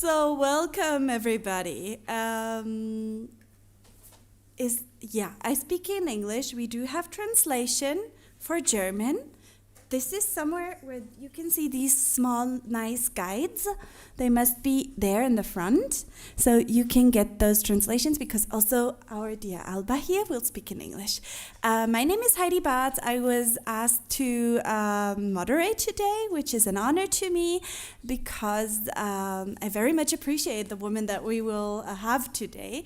So welcome everybody. I speak in English. We do have translation for German. This is somewhere where you can see these small, nice guides. They must be there in the front. So you can get those translations because also our dear Alba here will speak in English. My name is Heidi Bartz. I was asked to moderate today, which is an honor to me because I very much appreciate the woman that we will have today.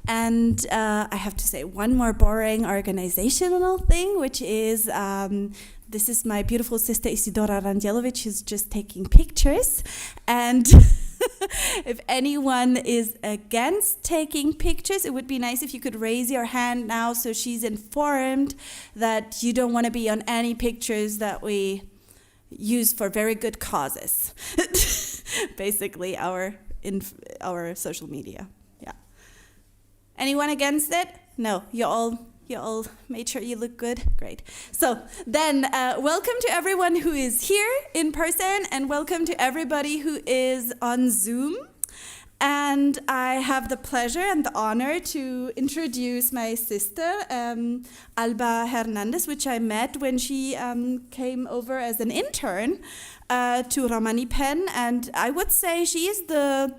And I have to say one more boring organizational thing, which is this is my beautiful sister Isidora Randjelovic, who's just taking pictures. And if anyone is against taking pictures, it would be nice if you could raise your hand now so she's informed that you don't want to be on any pictures that we use for very good causes. Basically, our social media. Yeah. Anyone against it? No, you all made sure you look good? Great. So then welcome to everyone who is here in person and welcome to everybody who is on Zoom. And I have the pleasure and the honor to introduce my sister, Alba Hernández, which I met when she came over as an intern to Romani Pen. And I would say she's a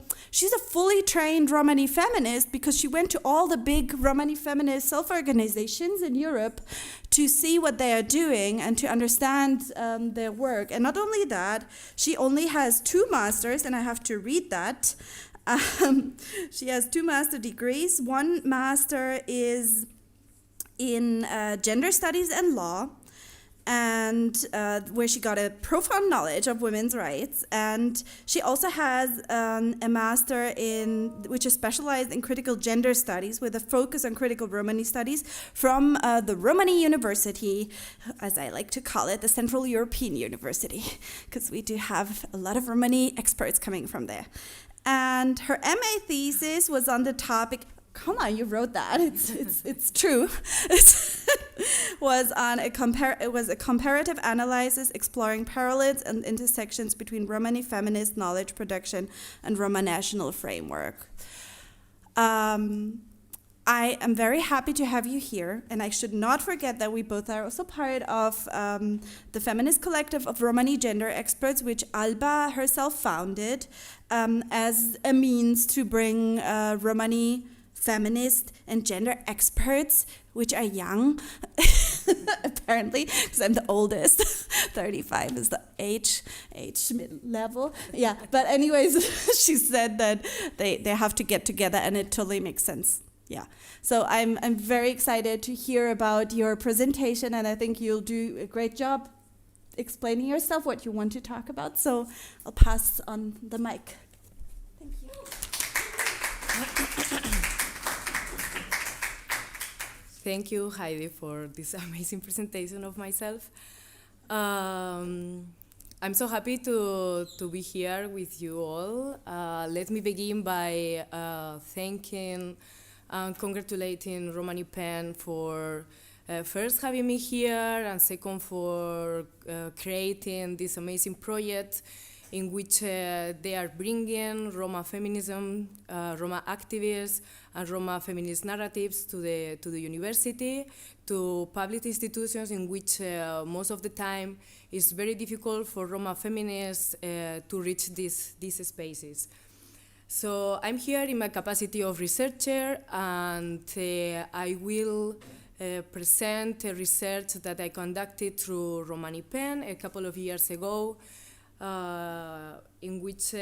fully trained Romani feminist because she went to all the big Romani feminist self-organizations in Europe to see what they are doing and to understand their work. And not only that, she only has 2 masters, and I have to read that. She has 2 master degrees. One master is in gender studies and law, and where she got a profound knowledge of women's rights. And she also has a master which is specialized in critical gender studies with a focus on critical Romani studies from the Romani University, as I like to call it, the Central European University, because we do have a lot of Romani experts coming from there. And her MA thesis was on the topic, come on, you wrote that, it's true. It was a comparative analysis exploring parallels and intersections between Romani feminist knowledge production and Roma national framework. I am very happy to have you here, and I should not forget that we both are also part of the feminist collective of Romani gender experts, which Alba herself founded as a means to bring Romani feminist and gender experts, which are young, apparently, because I'm the oldest. 35 is the age mid-level. Yeah, but anyways, she said that they have to get together, and it totally makes sense. Yeah, so I'm very excited to hear about your presentation, and I think you'll do a great job explaining yourself, what you want to talk about. So I'll pass on the mic. Thank you. Thank you, Heidi, for this amazing presentation of myself. I'm so happy to be here with you all. Let me begin by thanking and congratulating Romani Pen for first having me here, and second for creating this amazing project in which they are bringing Roma feminism, Roma activists, and Roma feminist narratives to the university, to public institutions in which most of the time it's very difficult for Roma feminists to reach these spaces. So I'm here in my capacity of researcher, and I will present a research that I conducted through Romani Pen a couple of years ago, in which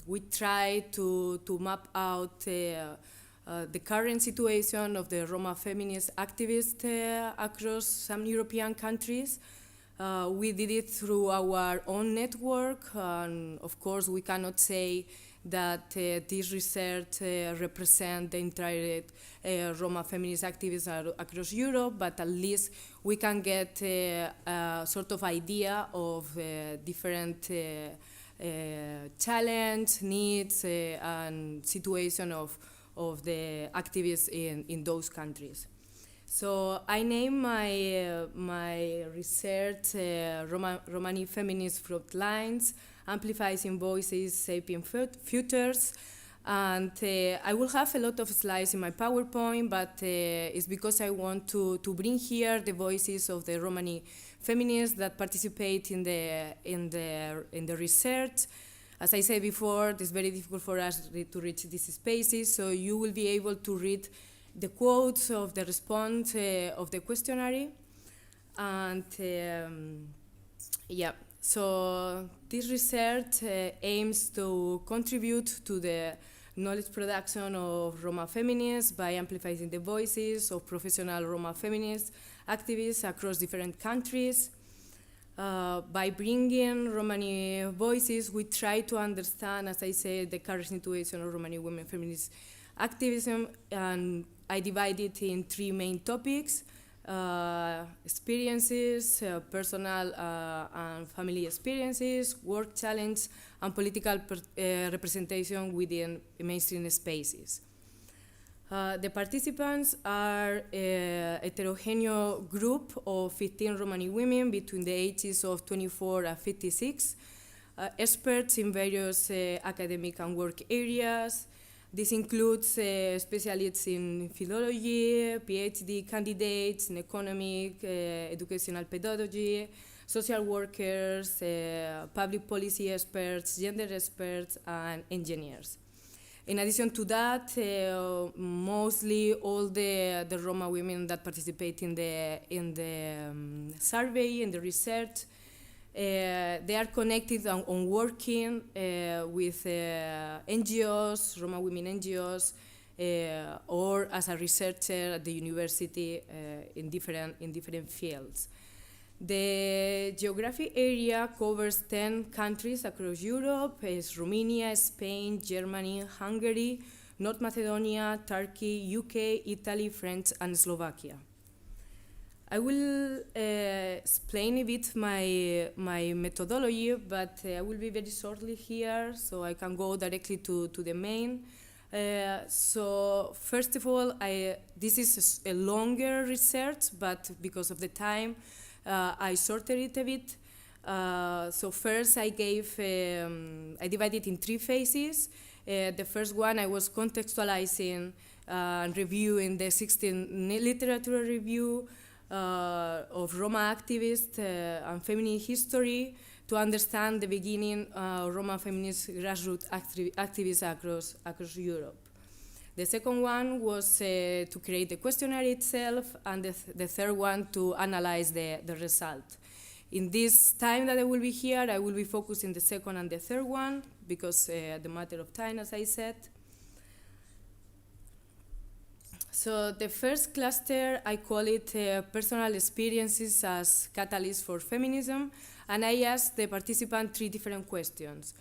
we try to map out the current situation of the Roma feminist activists across some European countries. We did it through our own network, and of course we cannot say that this research represents the entire Roma feminist activists across Europe, but at least we can get a sort of idea of different challenge, needs, and situation of the activists in those countries. So I name my research Romani Feminist Frontlines, Amplifying Voices, Shaping Futures. And I will have a lot of slides in my PowerPoint, but it's because I want to bring here the voices of the Romani feminists that participate in the research. As I said before, it's very difficult for us to reach these spaces, so you will be able to read the quotes of the response of the questionnaire. And yeah, so this research aims to contribute to the knowledge production of Roma feminists by amplifying the voices of professional Roma feminist activists across different countries. By bringing Romani voices, we try to understand, as I said, the current situation of Romani women feminist activism, and I divide it in three main topics: experiences, personal and family experiences, work challenge, and political representation within mainstream spaces. The participants are a heterogeneous group of 15 Romani women between the ages of 24 and 56, experts in various academic and work areas. This includes specialists in philology, PhD candidates in economic, educational pedagogy, social workers, public policy experts, gender experts, and engineers. In addition to that, mostly all the Roma women that participate in the survey, in the research, they are connected on working with NGOs, Roma women NGOs, or as a researcher at the university in different fields. The geographic area covers 10 countries across Europe. It's Romania, Spain, Germany, Hungary, North Macedonia, Turkey, UK, Italy, France, and Slovakia. I will explain a bit my methodology, but I will be very shortly here, so I can go directly to the main. So first of all, this is a longer research, but because of the time, I sorted it a bit. So first I divided in three phases. The first one, I was contextualizing and reviewing the 16th literature review of Roma activists and feminist history to understand the beginning Roma feminist grassroots activists across Europe. The second one was to create the questionnaire itself, and the third one to analyze the result. In this time that I will be here, I will be focusing the second and the third one because the matter of time, as I said. So the first cluster, I call it personal experiences as catalyst for feminism, and I asked the participant three different questions.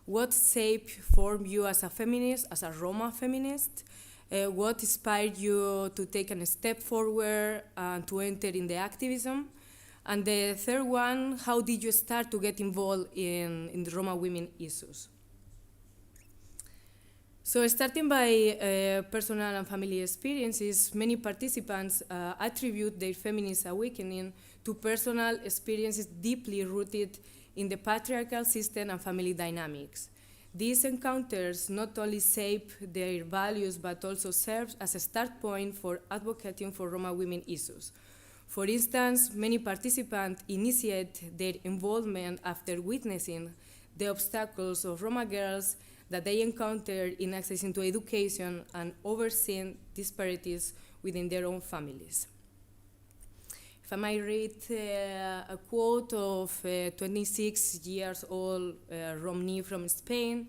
What shape formed you as a feminist, as a Roma feminist? What inspired you to take a step forward and to enter in the activism? And the third one, how did you start to get involved in the Roma women issues? So starting by personal and family experiences, many participants attribute their feminist awakening to personal experiences deeply rooted in the patriarchal system and family dynamics. These encounters not only shape their values, but also serve as a start point for advocating for Roma women issues. For instance, many participants initiate their involvement after witnessing the obstacles of Roma girls that they encounter in accessing to education and overseeing disparities within their own families. If I might read a quote of 26 years old Romani from Spain,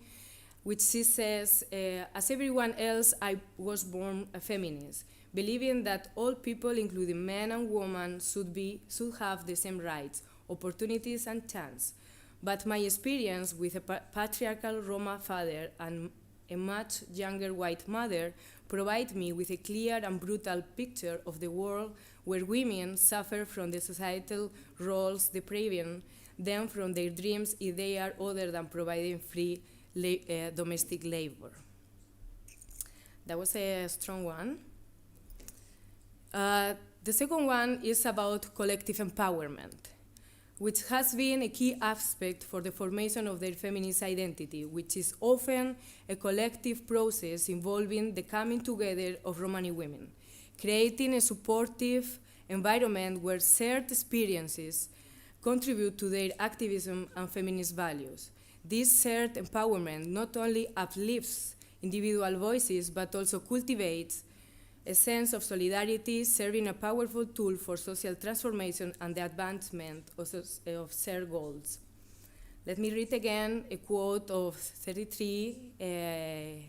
which she says, as everyone else, I was born a feminist, believing that all people, including men and women, should have the same rights, opportunities, and chance. But my experience with a patriarchal Roma father and a much younger white mother provide me with a clear and brutal picture of the world where women suffer from the societal roles depriving them from their dreams if they are other than providing free domestic labor. That was a strong one. The second one is about collective empowerment. which has been a key aspect for the formation of their feminist identity, which is often a collective process involving the coming together of Romani women, creating a supportive environment where shared experiences contribute to their activism and feminist values. This shared empowerment not only uplifts individual voices, but also cultivates a sense of solidarity, serving a powerful tool for social transformation and the advancement of shared goals. Let me read again a quote of 33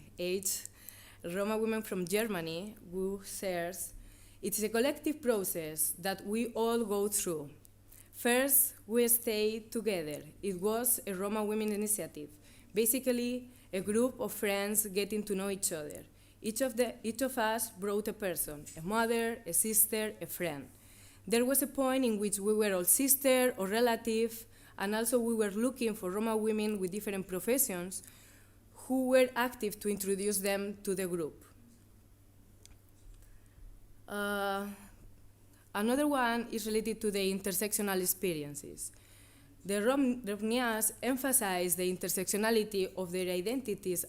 Roma women from Germany, who says, "It is a collective process that we all go through. First, we stay together. It was a Roma women initiative, basically a group of friends getting to know each other. Each of us brought a person, a mother, a sister, a friend. There was a point in which we were all sister or relative, and also we were looking for Roma women with different professions who were active to introduce them to the group." Another one is related to the intersectional experiences. The Romnjas emphasize the intersectionality of their identities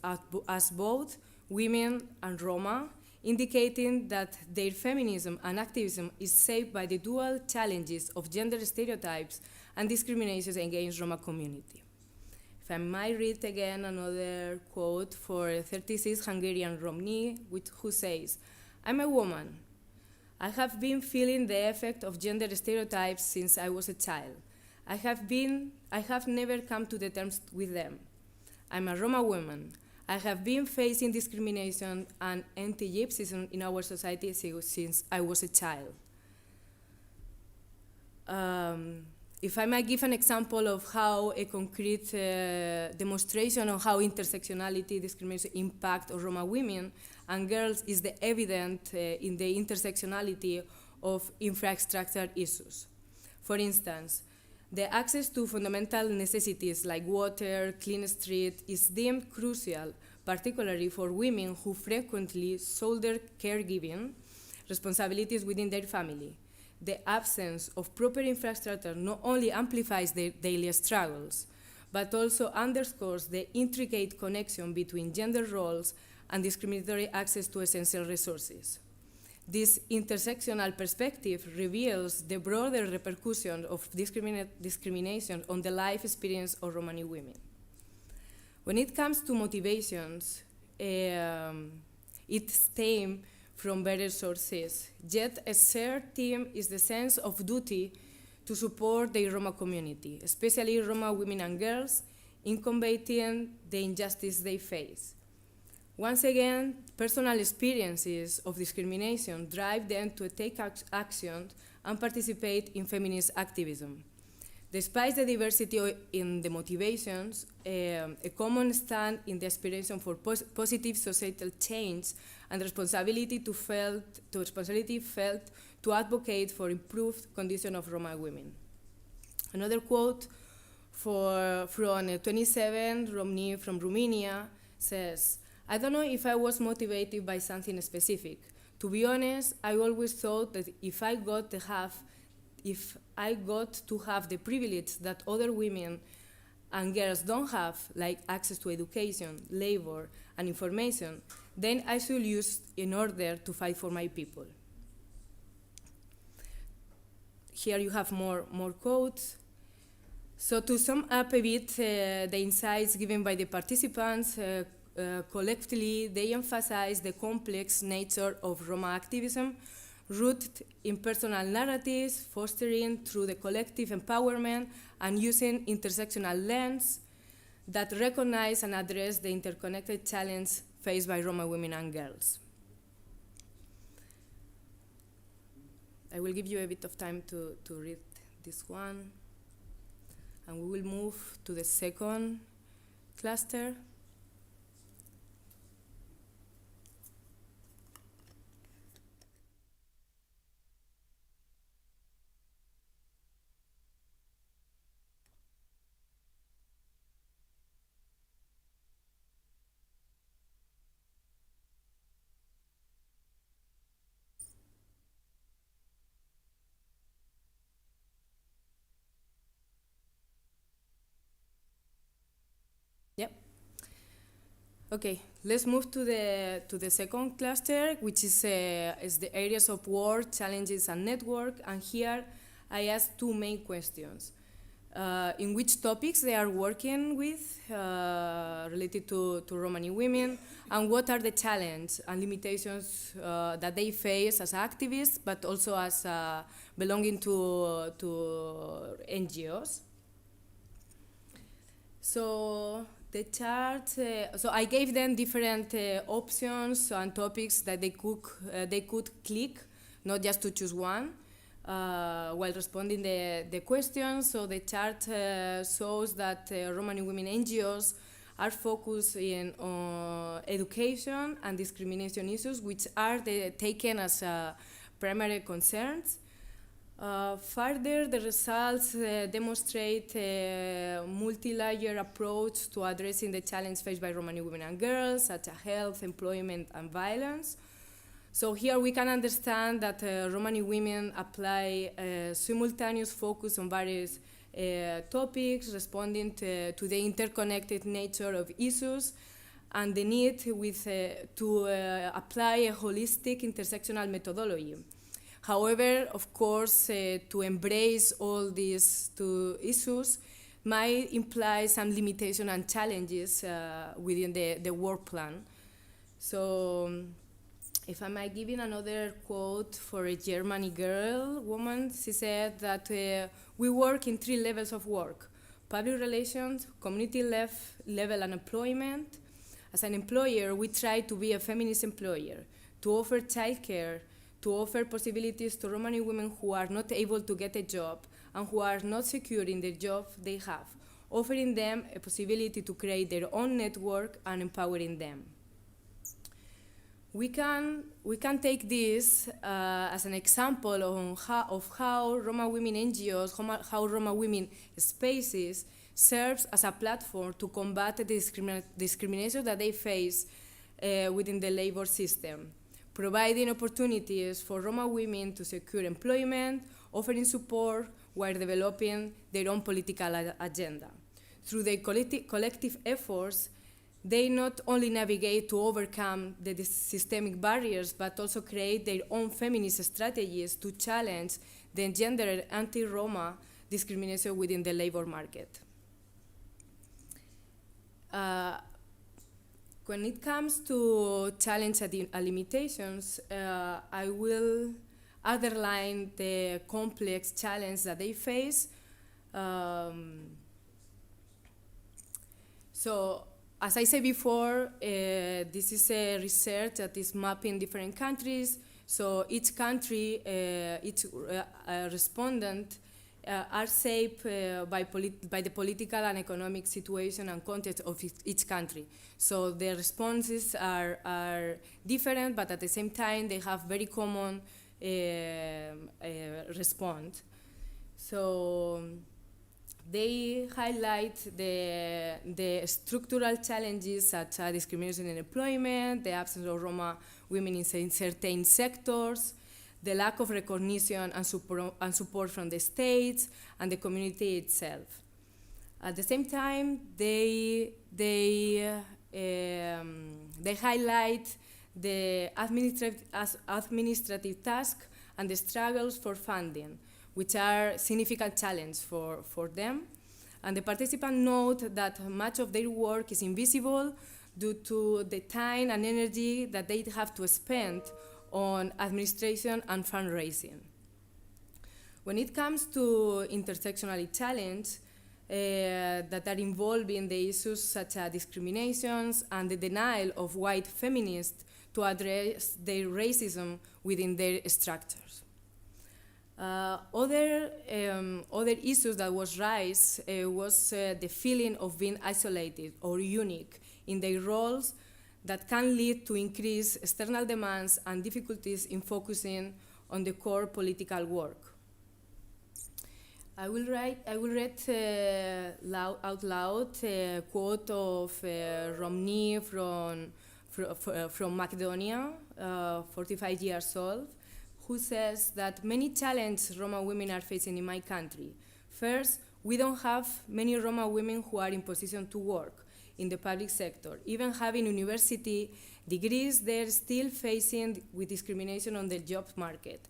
as both women and Roma, indicating that their feminism and activism is shaped by the dual challenges of gender stereotypes and discriminations against Roma community. If I might read again another quote for 36 Hungarian Romni, who says, "I'm a woman. I have been feeling the effect of gender stereotypes since I was a child. I have never come to the terms with them. I'm a Roma woman. I have been facing discrimination and anti-Gypsyism in our society since I was a child." If I might give an example of how a concrete demonstration of how intersectionality discrimination impact on Roma women and girls is the evident in the intersectionality of infrastructure issues. For instance, the access to fundamental necessities like water, clean street is deemed crucial, particularly for women who frequently shoulder caregiving responsibilities within their family. The absence of proper infrastructure not only amplifies their daily struggles, but also underscores the intricate connection between gender roles and discriminatory access to essential resources. This intersectional perspective reveals the broader repercussion of discrimination on the life experience of Romani women. When it comes to motivations, it stems from various sources, yet a shared theme is the sense of duty to support the Roma community, especially Roma women and girls, in combating the injustice they face. Once again, personal experiences of discrimination drive them to take action and participate in feminist activism. Despite the diversity in the motivations, a common stand in the aspiration for positive societal change and responsibility felt to advocate for improved condition of Roma women. Another quote from 27 Romani from Romania says, "I don't know if I was motivated by something specific. To be honest, I always thought that if I got to have the privilege that other women and girls don't have, like access to education, labor, and information, then I should use in order to fight for my people." Here you have more quotes. So to sum up a bit the insights given by the participants, collectively, they emphasize the complex nature of Roma activism, rooted in personal narratives, fostering through the collective empowerment and using intersectional lens that recognize and address the interconnected challenge faced by Roma women and girls. I will give you a bit of time to read this one, and we will move to the second cluster. Okay, let's move to the second cluster, which is the areas of work, challenges, and network. And here I asked two main questions. In which topics they are working with related to Romani women, and what are the challenges and limitations that they face as activists, but also as belonging to NGOs. So the chart, so I gave them different options and topics that they could click, not just to choose one. While responding the questions, so the chart shows that Romani women NGOs are focused on education and discrimination issues, which are taken as primary concerns. Further, the results demonstrate a multi-layer approach to addressing the challenge faced by Romani women and girls, such as health, employment, and violence. So here we can understand that Romani women apply simultaneous focus on various topics, responding to the interconnected nature of issues and the need to apply a holistic intersectional methodology. However, of course, to embrace all these two issues might imply some limitation and challenges within the work plan. So, if I might give another quote for a German woman, she said that we work in 3 levels of work: public relations, community level, and employment. As an employer, we try to be a feminist employer, to offer childcare, to offer possibilities to Romani women who are not able to get a job and who are not secure in the job they have, offering them a possibility to create their own network and empowering them. We can take this as an example of how Roma women NGOs, how Roma women spaces serves as a platform to combat the discrimination that they face within the labor system, providing opportunities for Roma women to secure employment, offering support while developing their own political agenda. Through their collective efforts, they not only navigate to overcome the systemic barriers, but also create their own feminist strategies to challenge the gendered anti-Roma discrimination within the labor market. When it comes to challenge and limitations, I will underline the complex challenge that they face. So, as I said before, this is a research that is mapping different countries. So each country, each respondent are shaped by the political and economic situation and context of each country. So the responses are different, but at the same time they have very common response. So they highlight the structural challenges such as discrimination in employment, the absence of Roma women in certain sectors, the lack of recognition and support from the states and the community itself. At the same time, they highlight the administrative tasks and the struggles for funding, which are significant challenge for them. And the participants note that much of their work is invisible due to the time and energy that they have to spend on administration and fundraising. When it comes to intersectional challenges that are involving the issues such as discriminations and the denial of white feminists to address their racism within their structures. Other issues that was raised was the feeling of being isolated or unique in their roles that can lead to increased external demands and difficulties in focusing on the core political work. I will read out loud a quote of Romani from Macedonia, 45 years old, who says that many challenges Roma women are facing in my country. First, we don't have many Roma women who are in position to work. in the public sector. Even having university degrees, they're still facing with discrimination on the job market.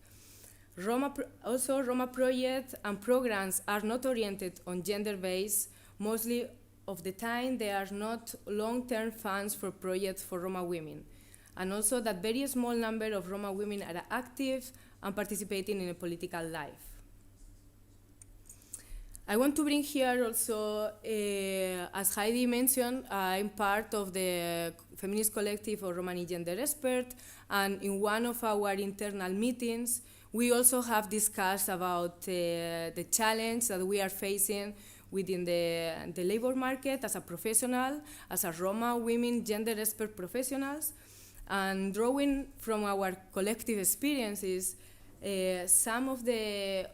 Also, Roma projects and programs are not oriented on gender base. Mostly of the time, they are not long-term funds for projects for Roma women. And also that very small number of Roma women are active and participating in a political life. I want to bring here also, as Heidi mentioned, I'm part of the feminist collective of Romani gender expert, and in one of our internal meetings, we also have discussed about the challenge that we are facing within the labor market as a professional, as a Roma women gender expert professionals, and drawing from our collective experiences, some of the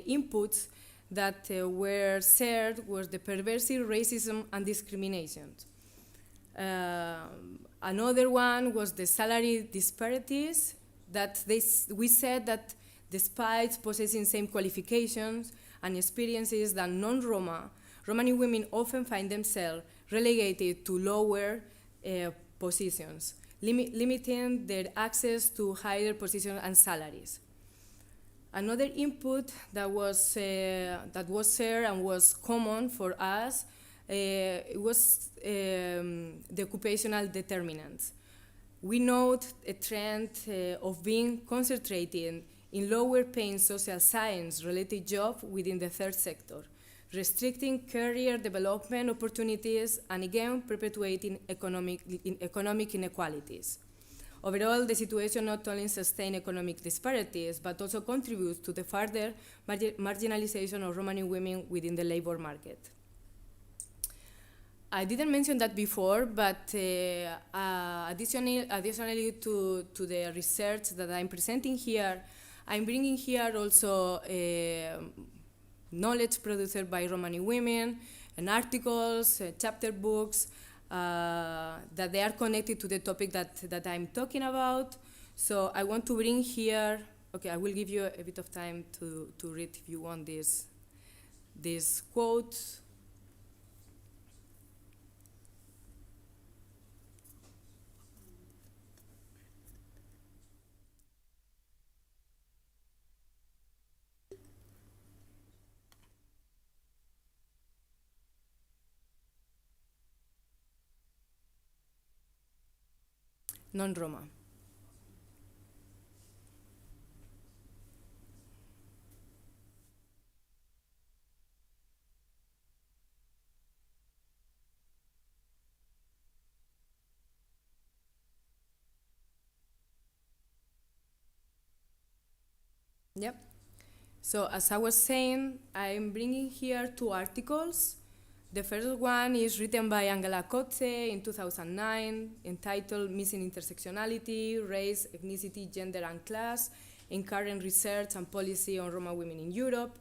inputs that were shared was the pervasive racism and discrimination. Another one was the salary disparities, that we said that despite possessing same qualifications and experiences than non-Roma, Romani women often find themselves relegated to lower positions, limiting their access to higher positions and salaries. Another input that was shared and was common for us was the occupational determinants. We note a trend of being concentrated in lower paying social science related jobs within the third sector, restricting career development opportunities and again perpetuating economic inequalities. Overall, the situation not only sustains economic disparities, but also contributes to the further marginalization of Romani women within the labor market. I didn't mention that before, but additionally to the research that I'm presenting here, I'm bringing here also knowledge produced by Romani women, and articles, chapter books, that they are connected to the topic that I'm talking about. So I want to bring here, okay, I will give you a bit of time to read if you want these quotes. Non-Roma. Yep. So as I was saying, I'm bringing here two articles. The first one is written by Angela Kotze in 2009, entitled Missing Intersectionality, Race, Ethnicity, Gender and Class in Current Research and Policy on Roma Women in Europe.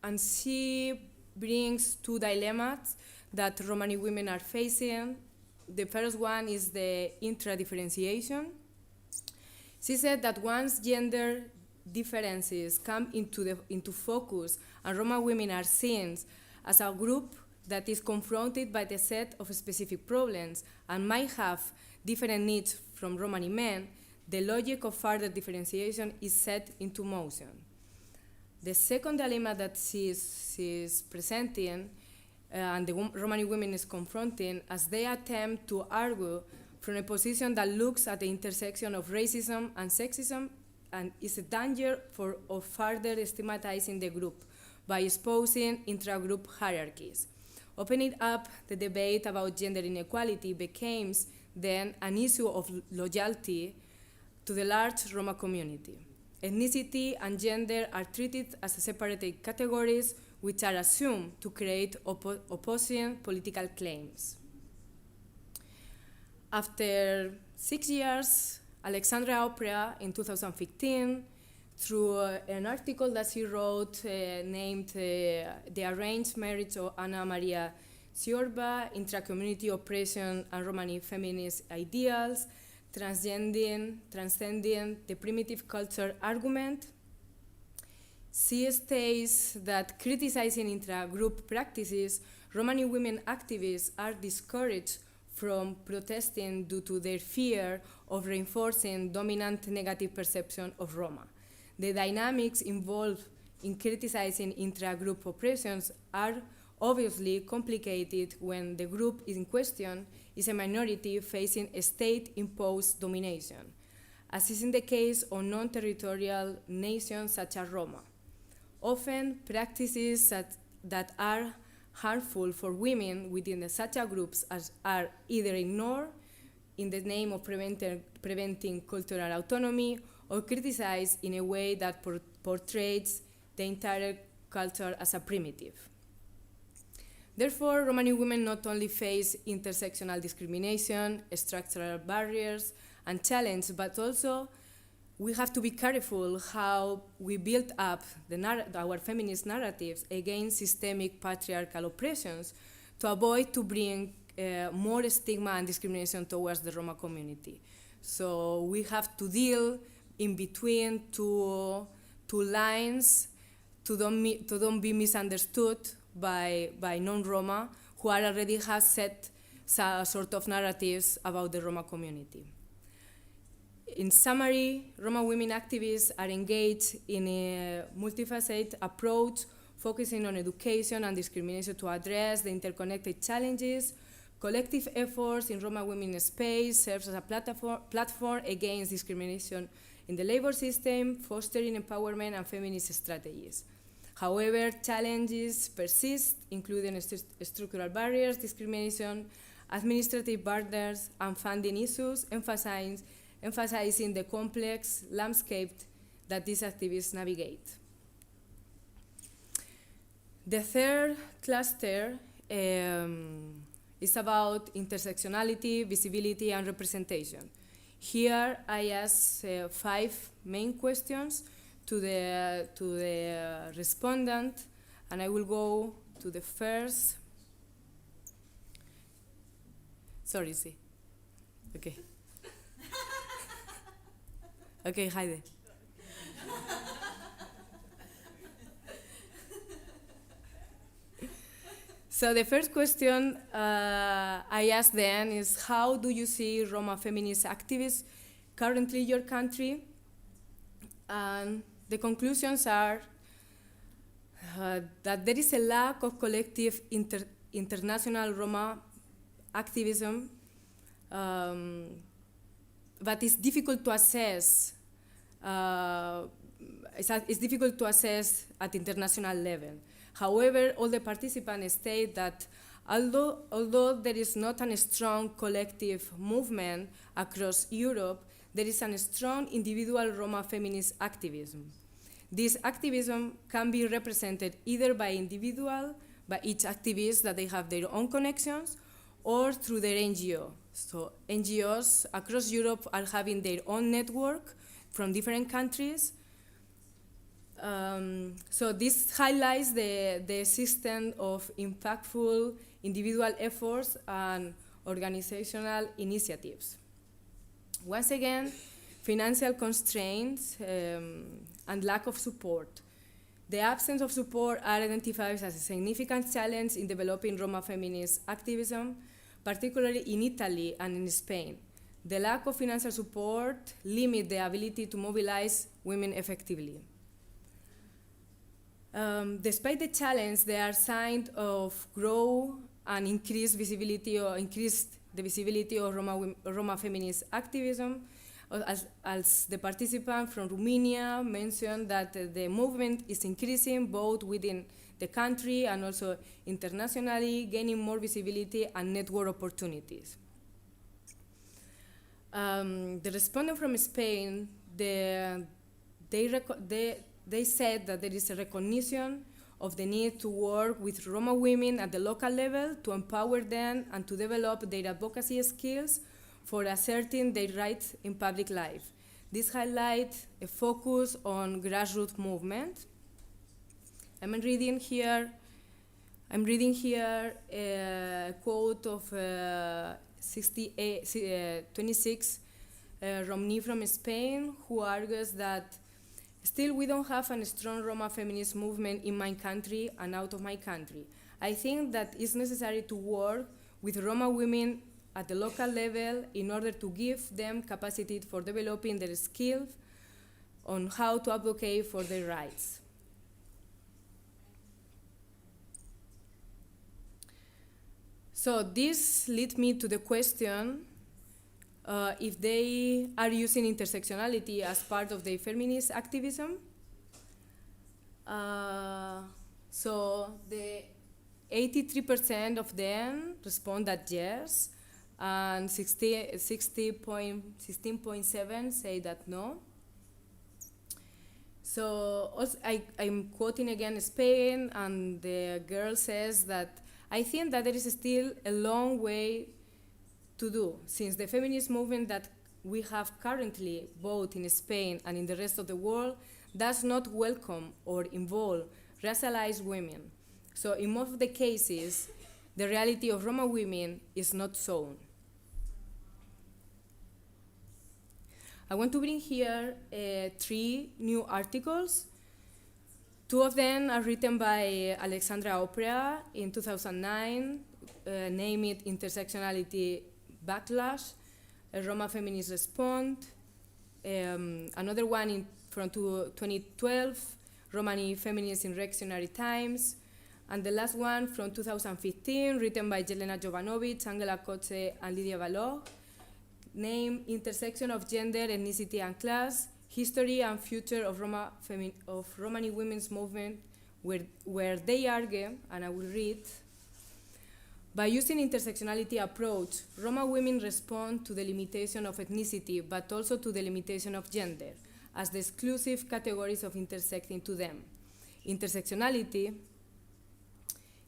And she brings two dilemmas that Romani women are facing. The first one is the intra-differentiation. She said that once gender differences come into focus and Roma women are seen as a group that is confronted by the set of specific problems and might have different needs from Romani men, the logic of further differentiation is set into motion. The second dilemma that she's presenting and the Romani women is confronting as they attempt to argue from a position that looks at the intersection of racism and sexism and is a danger of further stigmatizing the group by exposing intra-group hierarchies. Opening up the debate about gender inequality becomes then an issue of loyalty to the large Roma community. Ethnicity and gender are treated as separate categories which are assumed to create opposing political claims. After 6 years, Alexandra Oprea in 2015, through an article that she wrote named The Arranged Marriage of Anna Maria Siorba, Intra-Community Oppression and Romani Feminist Ideals, Transcending the Primitive Culture Argument. She states that criticizing intra-group practices Romani women activists are discouraged from protesting due to their fear of reinforcing dominant negative perception of Roma. The dynamics involved in criticizing intra-group oppressions are obviously complicated when the group in question is a minority facing a state-imposed domination, as is in the case of non-territorial nations such as Roma. Often, practices that are harmful for women within such groups are either ignored in the name of preventing cultural autonomy or criticized in a way that portrays the entire culture as a primitive. Therefore, Romani women not only face intersectional discrimination, structural barriers, and challenges, but also we have to be careful how we build up our feminist narratives against systemic patriarchal oppressions to avoid to bring more stigma and discrimination towards the Roma community. So we have to deal in between two lines to don't be misunderstood by non-Roma who already have set some sort of narratives about the Roma community. In summary, Roma women activists are engaged in a multifaceted approach focusing on education and discrimination to address the interconnected challenges. Collective efforts in Roma women space serves as a platform against discrimination in the labor system, fostering empowerment and feminist strategies. However, challenges persist, including structural barriers, discrimination, administrative burdens, and funding issues, emphasizing the complex landscape that these activists navigate. The third cluster is about intersectionality, visibility, and representation. Here I ask 5 main questions to the respondent, and I will go to the first. Sorry, see. Okay. Okay, Heide. So the first question I asked then is, how do you see Roma feminist activists currently in your country? And the conclusions are that there is a lack of collective international Roma activism, but it's difficult to assess. It's difficult to assess at international level. However, all the participants state that although there is not a strong collective movement across Europe, there is a strong individual Roma feminist activism. This activism can be represented either by each activist that they have their own connections, or through their NGO. So NGOs across Europe are having their own network from different countries. So this highlights the system of impactful individual efforts and organizational initiatives. Once again, financial constraints and lack of support. The absence of support are identified as a significant challenge in developing Roma feminist activism, particularly in Italy and in Spain. The lack of financial support limits the ability to mobilize women effectively. Despite the challenge, there are signs of growth and increased visibility or increased the visibility of Roma feminist activism, as the participant from Romania mentioned that the movement is increasing both within the country and also internationally, gaining more visibility and network opportunities. The respondent from Spain, they said that there is a recognition of the need to work with Roma women at the local level to empower them and to develop their advocacy skills for asserting their rights in public life. This highlights a focus on grassroots movement. I'm reading here a quote of 26 Romani from Spain, who argues that Still, we don't have a strong Roma feminist movement in my country and out of my country. I think that it's necessary to work with Roma women at the local level in order to give them capacity for developing their skills on how to advocate for their rights. So this leads me to the question if they are using intersectionality as part of their feminist activism. So the 83% of them respond that yes, and 16.7 say that no. So also I'm quoting again Spain, and the girl says that I think that there is still a long way to do, since the feminist movement that we have currently, both in Spain and in the rest of the world, does not welcome or involve racialized women. So in most of the cases, the reality of Roma women is not shown. I want to bring here 3 new articles. 2 of them are written by Alexandra Oprea in 2009, named Intersectionality Backlash, a Roma Feminist Response. Another one from 2012, Romani Feminist in Reactionary Times. And the last one from 2015, written by Jelena Jovanovic, Angela Koche, and Lydia Valor, named Intersection of Gender, Ethnicity, and Class, History and Future of Romani Women's Movement, where they argue, and I will read, by using intersectionality approach, Roma women respond to the limitation of ethnicity, but also to the limitation of gender, as the exclusive categories of intersecting to them. Intersectionality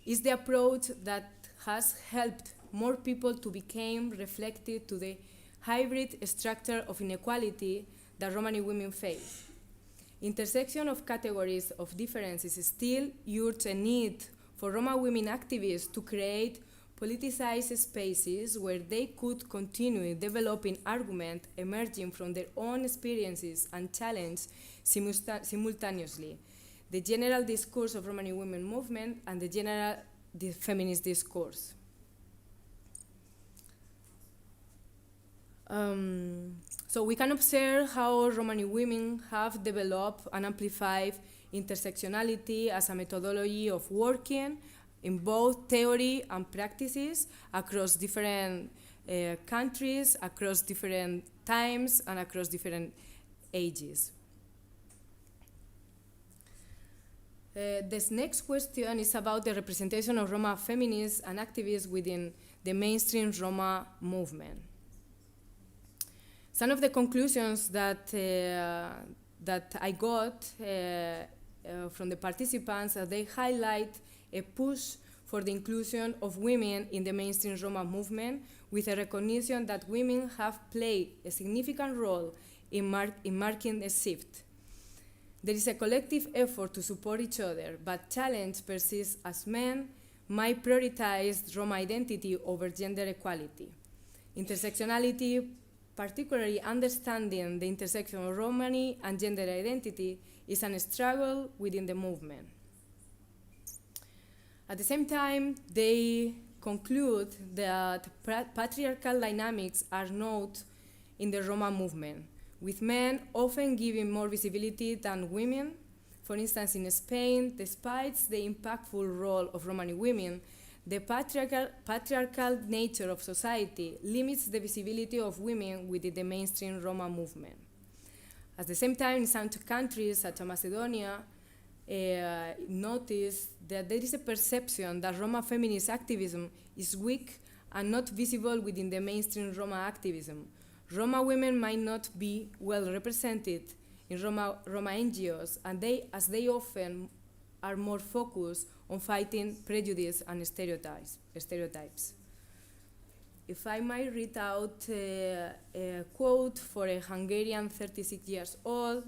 is the approach that has helped more people to become reflected to the hybrid structure of inequality that Romani women face. Intersection of categories of differences still urge a need for Roma women activists to create politicized spaces where they could continue developing argument emerging from their own experiences and challenge simultaneously the general discourse of Romani women movement and the general feminist discourse. So we can observe how Romani women have developed and amplified intersectionality as a methodology of working in both theory and practices across different countries, across different times, and across different ages. This next question is about the representation of Roma feminists and activists within the mainstream Roma movement. Some of the conclusions that I got from the participants, they highlight a push for the inclusion of women in the mainstream Roma movement, with a recognition that women have played a significant role in marking a shift. There is a collective effort to support each other, but challenge persists as men might prioritize Roma identity over gender equality. Intersectionality, particularly understanding the intersection of Romani and gender identity, is a struggle within the movement. At the same time, they conclude that patriarchal dynamics are noted in the Roma movement, with men often giving more visibility than women. For instance, in Spain, despite the impactful role of Romani women, the patriarchal nature of society limits the visibility of women within the mainstream Roma movement. At the same time, in some countries, such as Macedonia, notice that there is a perception that Roma feminist activism is weak and not visible within the mainstream Roma activism. Roma women might not be well represented in Roma NGOs, and as they often are more focused on fighting prejudice and stereotypes. If I might read out a quote for a Hungarian 36 years old,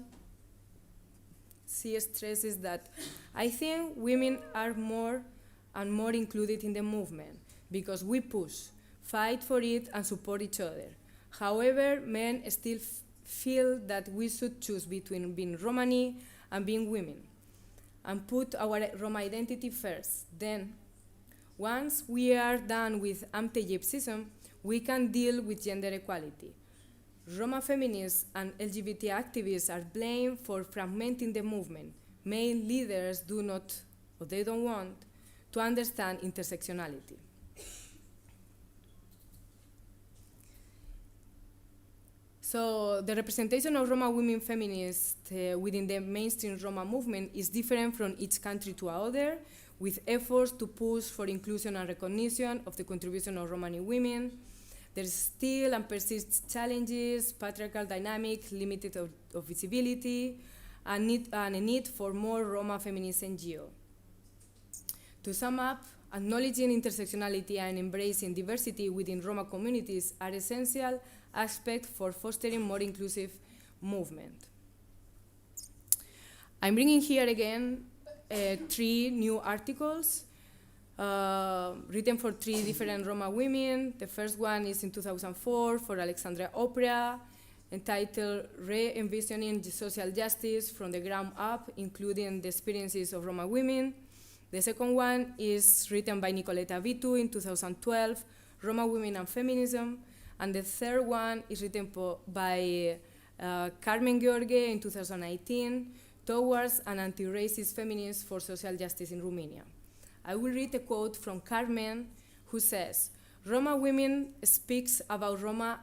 she stresses that, I think women are more and more included in the movement because we push, fight for it, and support each other. However, men still feel that we should choose between being Romani and being women, and put our Roma identity first. Then, once we are done with anti-Gypsyism, we can deal with gender equality. Roma feminists and LGBT activists are blamed for fragmenting the movement. Male leaders do not, or they don't want, to understand intersectionality. So the representation of Roma women feminists within the mainstream Roma movement is different from each country to another, with efforts to push for inclusion and recognition of the contribution of Romani women. There still and persist challenges, patriarchal dynamic, limited of visibility, and a need for more Roma feminist NGO. To sum up, acknowledging intersectionality and embracing diversity within Roma communities are essential aspects for fostering more inclusive movement. I'm bringing here again 3 new articles written for 3 different Roma women. The first one is in 2004 for Alexandria Opera, entitled Re-envisioning Social Justice from the Ground Up, including the experiences of Roma women. The second one is written by Nicoletta Vitu in 2012, Roma Women and Feminism. And the third one is written by Carmen Gheorghe in 2019, Towards an Anti-Racist Feminist for Social Justice in Romania. I will read a quote from Carmen, who says, Roma movement speaks about Roma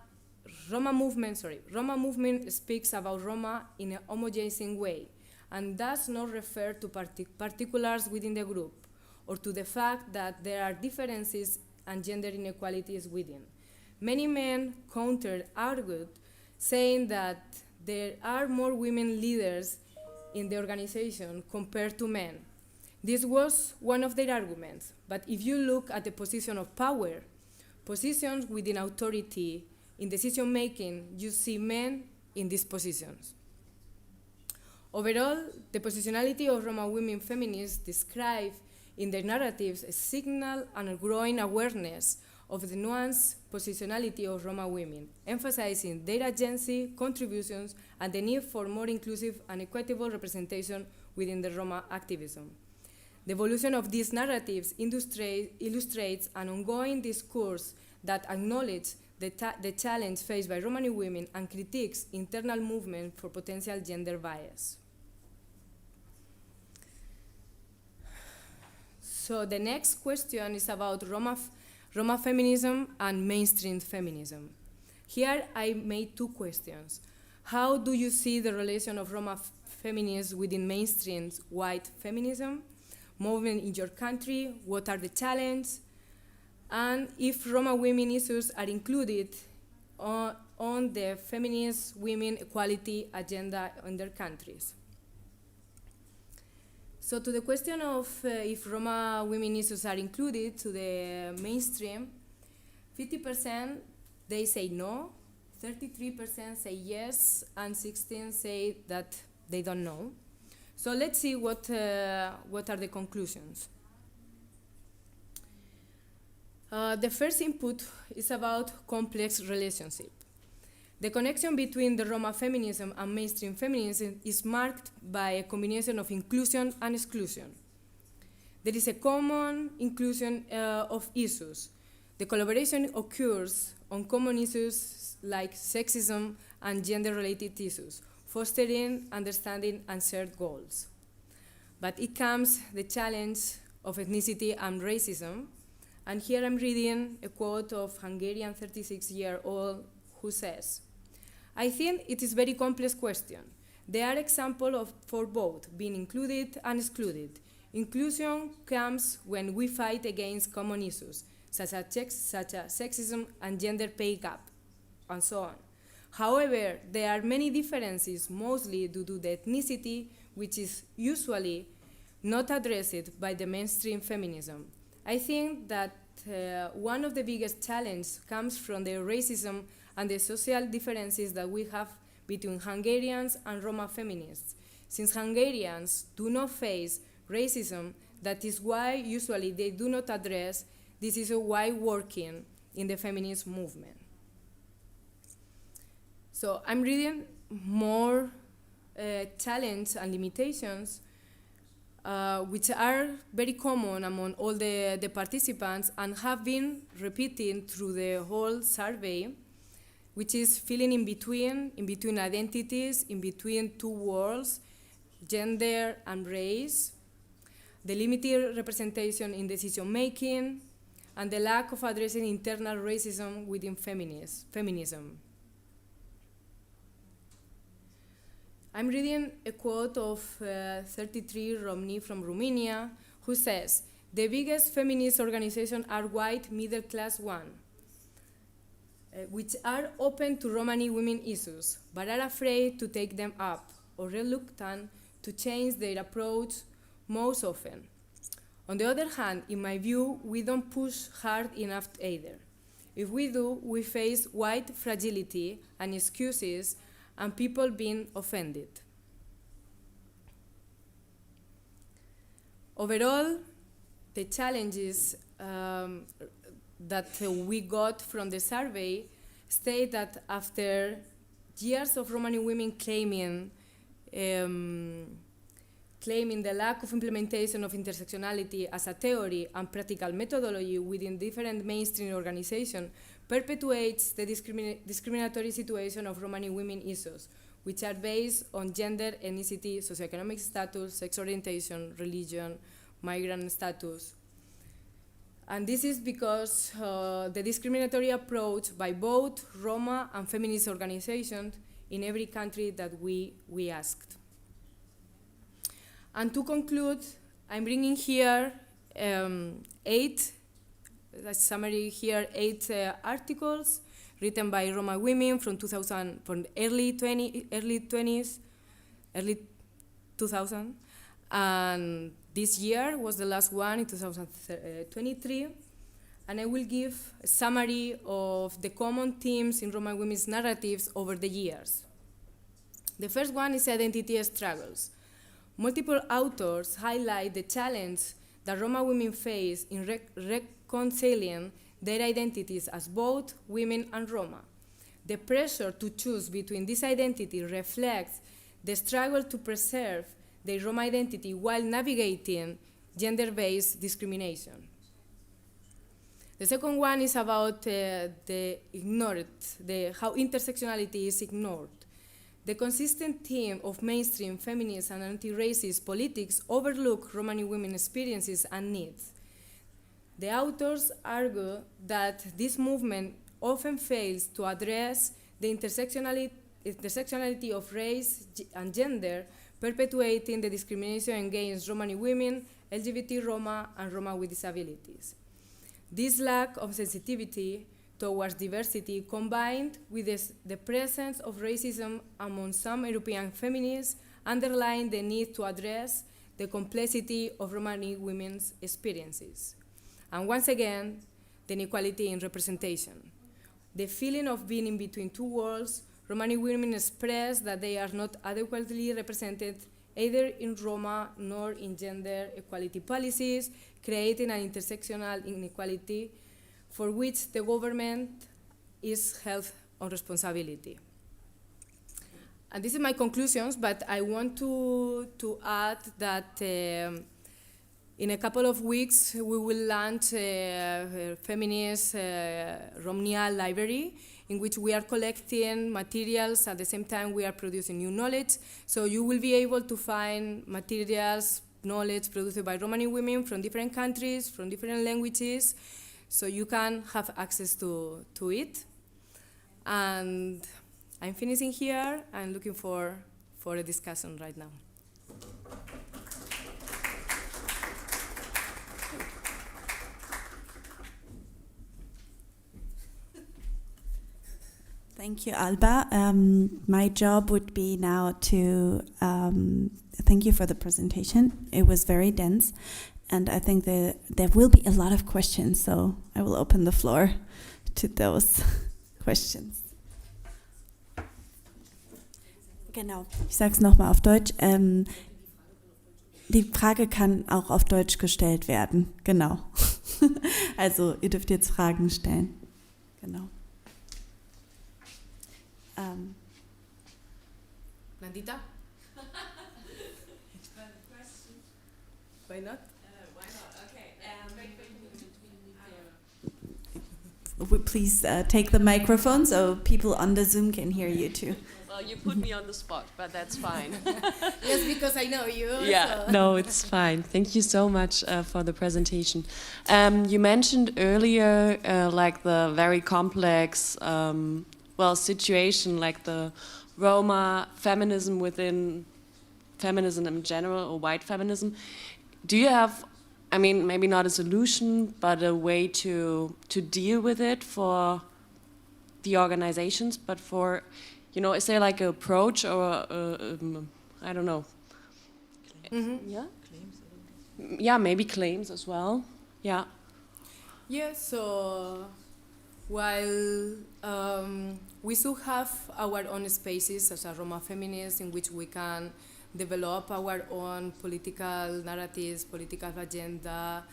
speaks about Roma in a homogenizing way, and does not refer to particulars within the group, or to the fact that there are differences and gender inequalities within. Many men counter-argued, saying that there are more women leaders in the organization compared to men. This was one of their arguments, but if you look at the position of power, positions within authority in decision-making, you see men in these positions. Overall, the positionality of Roma women feminists describe in their narratives a signal and a growing awareness of the nuanced positionality of Roma women, emphasizing their agency, contributions, and the need for more inclusive and equitable representation within the Roma activism. The evolution of these narratives illustrates an ongoing discourse that acknowledges the challenge faced by Romani women and critiques internal movement for potential gender bias. So the next question is about Roma feminism and mainstream feminism. Here I made 2 questions. How do you see the relation of Roma feminists within mainstream white feminism? Movement in your country, what are the challenges? And if Roma women issues are included on the feminist women equality agenda in their countries. So to the question of if Roma women issues are included to the mainstream, 50% they say no, 33% say yes, and 16% say that they don't know. So let's see what are the conclusions. The first input is about complex relationship. The connection between the Roma feminism and mainstream feminism is marked by a combination of inclusion and exclusion. There is a common inclusion of issues. The collaboration occurs on common issues like sexism and gender-related issues, fostering understanding and shared goals. But it comes the challenge of ethnicity and racism. And here I'm reading a quote of Hungarian 36-year-old who says, I think it is a very complex question. There are examples for both being included and excluded. Inclusion comes when we fight against common issues, such as sexism and gender pay gap, and so on. However, there are many differences, mostly due to the ethnicity, which is usually not addressed by the mainstream feminism. I think that one of the biggest challenges comes from the racism and the social differences that we have between Hungarians and Roma feminists. Since Hungarians do not face racism, that is why usually they do not address this issue while working in the feminist movement. So I'm reading more challenges and limitations which are very common among all the participants and have been repeating through the whole survey, which is feeling in between identities, in between two worlds, gender and race, the limited representation in decision making, and the lack of addressing internal racism within feminism. I'm reading a quote of 33 Romani from Romania, who says, "The biggest feminist organizations are white middle-class ones, which are open to Romani women issues, but are afraid to take them up or reluctant to change their approach most often. On the other hand, in my view, we don't push hard enough either. If we do, we face white fragility and excuses and people being offended." Overall, the challenges that we got from the survey state that after years of Romani women claiming the lack of implementation of intersectionality as a theory and practical methodology within different mainstream organizations perpetuates the discriminatory situation of Romani women issues, which are based on gender, ethnicity, socioeconomic status, sex orientation, religion, migrant status. And this is because the discriminatory approach by both Roma and feminist organizations in every country that we asked. And to conclude, I'm bringing here eight articles written by Roma women from early 2000, and this year was the last one in 2023. And I will give a summary of the common themes in Roma women's narratives over the years. The first one is identity struggles. Multiple authors highlight the challenge that Roma women face in reconciling their identities as both women and Roma. The pressure to choose between this identity reflects the struggle to preserve their Roma identity while navigating gender-based discrimination. The second one is about how intersectionality is ignored. The consistent theme of mainstream feminist and anti-racist politics overlook Romani women's experiences and needs. The authors argue that this movement often fails to address the intersectionality of race and gender, perpetuating the discrimination against Romani women, LGBT Roma, and Roma with disabilities. This lack of sensitivity towards diversity, combined with the presence of racism among some European feminists, underline the need to address the complexity of Romani women's experiences. And once again, the inequality in representation. The feeling of being in between two worlds, Romani women express that they are not adequately represented either in Roma nor in gender equality policies, creating an intersectional inequality for which the government is held on responsibility. And this is my conclusions, but I want to add that in a couple of weeks we will launch a feminist Romnia library in which we are collecting materials at the same time we are producing new knowledge. So you will be able to find materials, knowledge produced by Romani women from different countries, from different languages, so you can have access to it. And I'm finishing here. I'm looking for a discussion right now. Thank you, Alba. My job would be now to thank you for the presentation. It was very dense. And I think that there will be a lot of questions, so I will open the floor to those questions. Genau, ich sage es nochmal auf Deutsch. Die Frage kann auch auf Deutsch gestellt werden, genau. Also ihr dürft jetzt Fragen stellen, genau. Nandita? Why not? Why not? Okay. Please take the microphone so people on the Zoom can hear you too. Well, you put me on the spot, but that's fine. Just because I know you. Yeah, So. no, it's fine. Thank you so much for the presentation. You mentioned earlier like the very complex situation, like the Roma feminism within feminism in general, or white feminism. Do you have, I mean, maybe not a solution, but a way to deal with it for the organizations, but for, you know, is there like an approach or I don't know. Mm-hmm. Yeah? Claims. Yeah, maybe claims as well. Yeah. Yeah, so while we should have our own spaces as a Roma feminist in which we can develop our own political narratives, political agenda,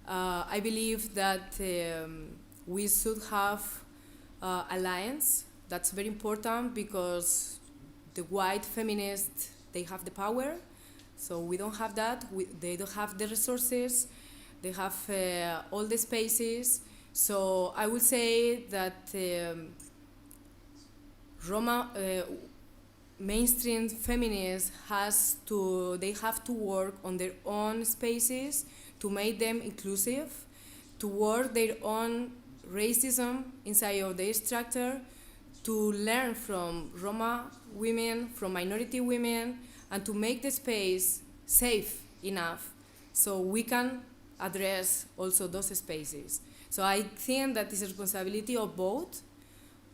I believe that we should have alliance. That's very important because the white feminists, they have the power, so we don't have that. They don't have the resources. They have all the spaces. So I would say that Roma mainstream feminists they have to work on their own spaces to make them inclusive, to work their own racism inside of their structure, to learn from Roma women, from minority women, and to make the space safe enough so we can address also those spaces. So I think that it's a responsibility of both,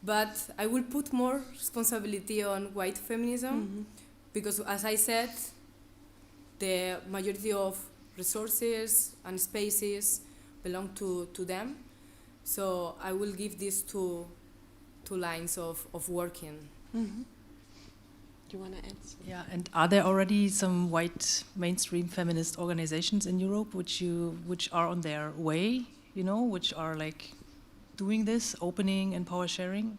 but I will put more responsibility on white feminism because, as I said, the majority of resources and spaces belong to them. So I will give these two lines of working. Mm-hmm. Do you want to add something? Yeah, and are there already some white mainstream feminist organizations in Europe which are on their way, you know, which are like doing this, opening and power sharing,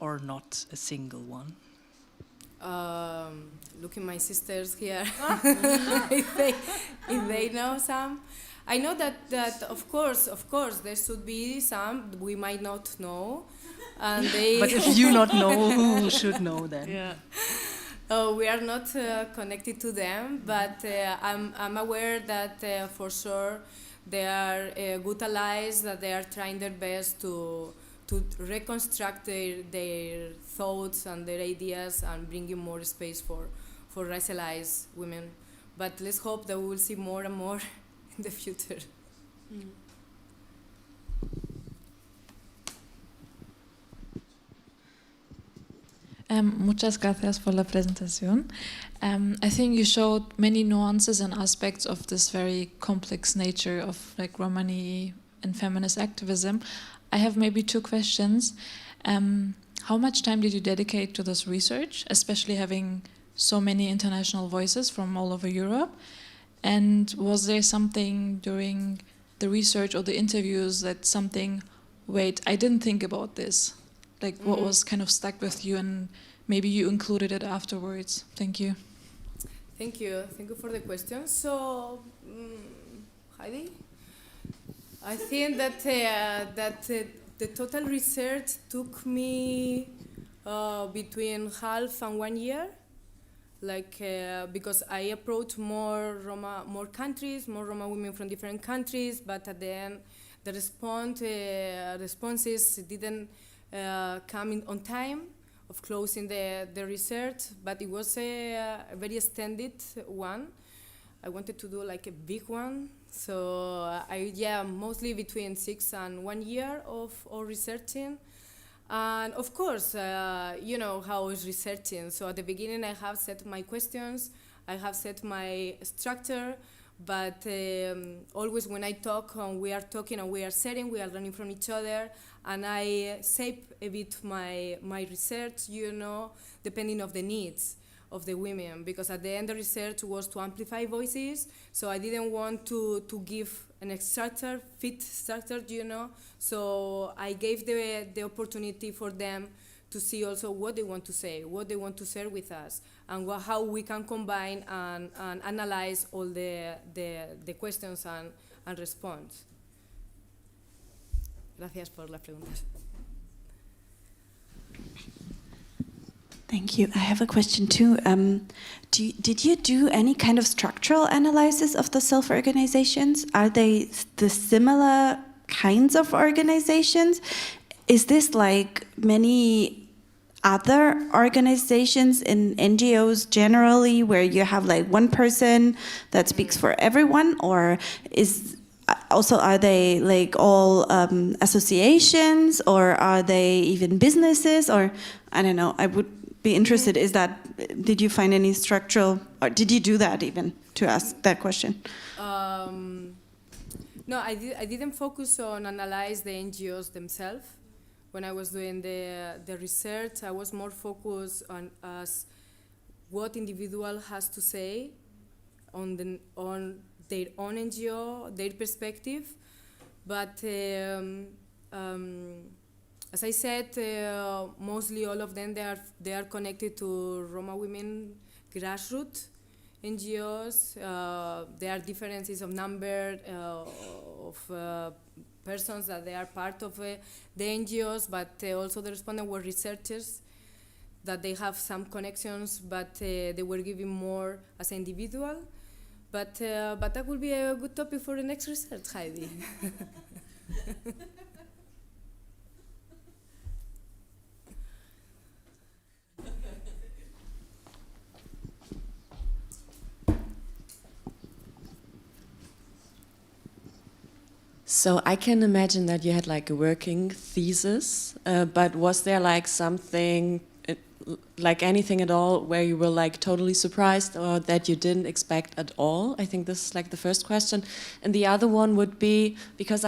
or not a single one? Look at my sisters here. if they know some. I know that of course there should be some we might not know, and they. But if you not know, who should know then? Yeah. We are not connected to them, but I'm aware that for sure they are good allies, that they are trying their best to reconstruct their thoughts and their ideas and bringing more space for racialized women. But let's hope that we will see more and more in the future. Mm. Muchas gracias por la presentación. I think you showed many nuances and aspects of this very complex nature of like Romani and feminist activism. I have maybe two questions. How much time did you dedicate to this research, especially having so many international voices from all over Europe? And was there something during the research or the interviews that something, wait, I didn't think about this? Like what was kind of stuck with you and maybe you included it afterwards? Thank you. Thank you for the question. So, Heidi, I think that the total research took me between half and 1 year, like because I approached more countries, more Roma women from different countries, but at the end the responses didn't come in on time of closing the research, but it was a very extended one. I wanted to do like a big one, so mostly between 6 and 1 year of researching. And of course, you know how is researching. So at the beginning I have set my questions, I have set my structure, but always when I talk and we are talking and we are sharing, we are learning from each other, and I shape a bit my research, you know, depending of the needs of the women, because at the end the research was to amplify voices, so I didn't want to give an fit structure, you know, so I gave the opportunity for them to see also what they want to say, what they want to share with us, and how we can combine and analyze all the questions and response. Gracias por las preguntas. Thank you. I have a question too. Did you do any kind of structural analysis of the self-organizations? Are they the similar kinds of organizations? Is this like many other organizations in NGOs generally, where you have like one person that speaks for everyone, or are they like all associations, or are they even businesses, or I don't know. I would be interested. Did you find any structural, or did you do that even to ask that question? No, I didn't focus on analyze the NGOs themselves. When I was doing the research, I was more focused on what individual has to say on their own NGO, their perspective. But as I said, mostly all of them they are connected to Roma women grassroots NGOs. There are differences of number of persons that they are part of the NGOs, but also the respondents were researchers, that they have some connections, but they were giving more as an individual. But that will be a good topic for the next research, Heidi. So I can imagine that you had like a working thesis, but was there like something, like anything at all, where you were like totally surprised or that you didn't expect at all? I think this is like the first question. And the other one would be, because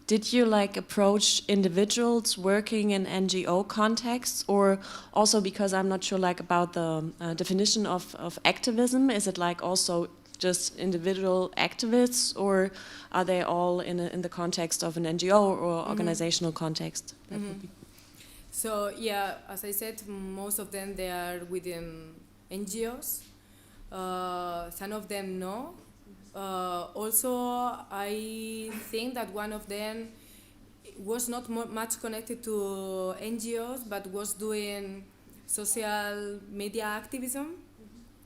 did you like approach individuals working in NGO contexts, or also because I'm not sure like about the definition of activism, is it like also just individual activists, or are they all in the context of an NGO or organizational context? That would be. So yeah, as I said, most of them they are within NGOs. Some of them no. Also, I think that one of them was not much connected to NGOs, but was doing social media activism,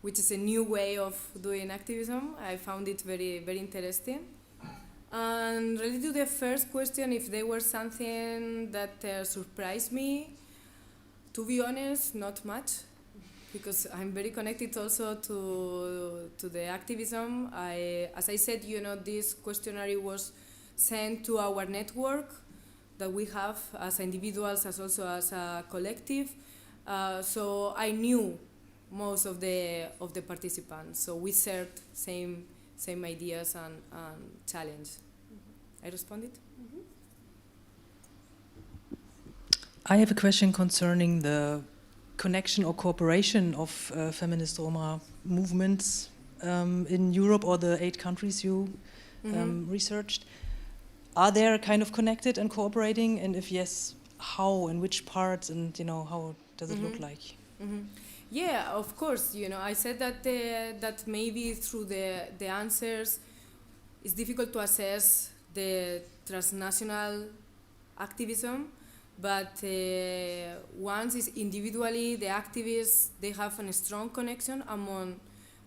which is a new way of doing activism. I found it very, very interesting. And related to the first question, if there was something that surprised me, to be honest, not much, because I'm very connected also to the activism. As I said, this questionnaire was sent to our network that we have as individuals, as also as a collective. So I knew most of the participants, so we shared same ideas and challenge. I responded? I have a question concerning the connection or cooperation of feminist Roma movements in Europe, or the 8 countries you researched. Are they kind of connected and cooperating, and if yes, how, in which parts, and how does it look like? Yeah, of course. I said that maybe through the answers, it's difficult to assess the transnational activism, but once is individually, the activists, they have a strong connection among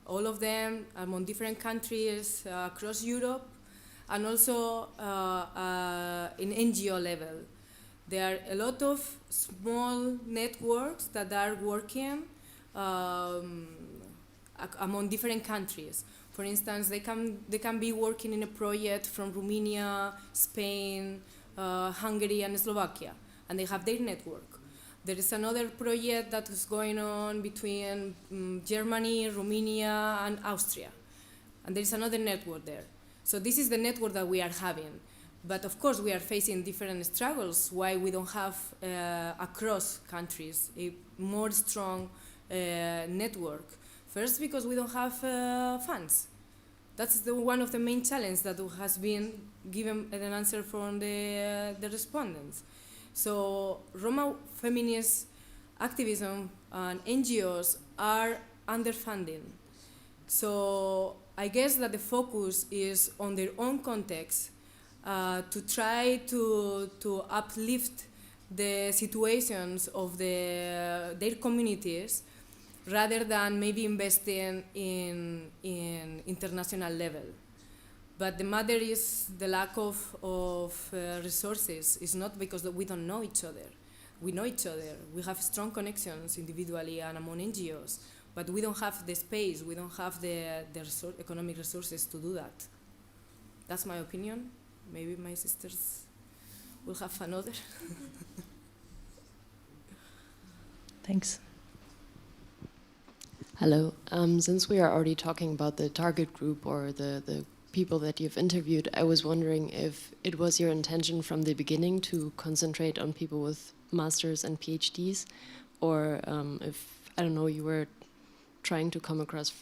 all of them, among different countries across Europe, and also in NGO level. There are a lot of small networks that are working among different countries. For instance, they can be working in a project from Romania, Spain, Hungary, and Slovakia, and they have their network. There is another project that is going on between Germany, Romania, and Austria, and there is another network there. So this is the network that we are having. But of course, we are facing different struggles. Why we don't have across countries a more strong network? First, because we don't have funds. That's one of the main challenges that has been given an answer from the respondents. So Roma feminist activism and NGOs are underfunding. So I guess that the focus is on their own context to try to uplift the situations of their communities rather than maybe investing in international level. But the matter is the lack of resources. It's not because we don't know each other. We know each other. We have strong connections individually and among NGOs, but we don't have the space. We don't have the economic resources to do that. That's my opinion. Maybe my sisters will have another. Thanks. Hello. Since we are already talking about the target group or the people that you've interviewed, I was wondering if it was your intention from the beginning to concentrate on people with masters and PhDs, or if, I don't know, you were trying to come across,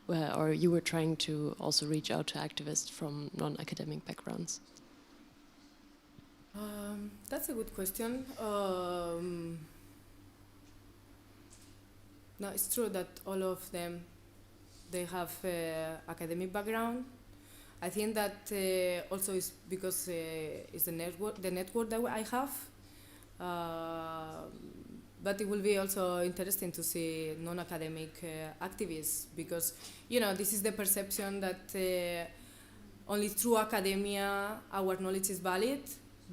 or you were trying to also reach out to activists from non-academic backgrounds. That's a good question. No, it's true that all of them, they have academic background. I think that also is because it's the network that I have. But it will be also interesting to see non-academic activists, because this is the perception that only through academia our knowledge is valid,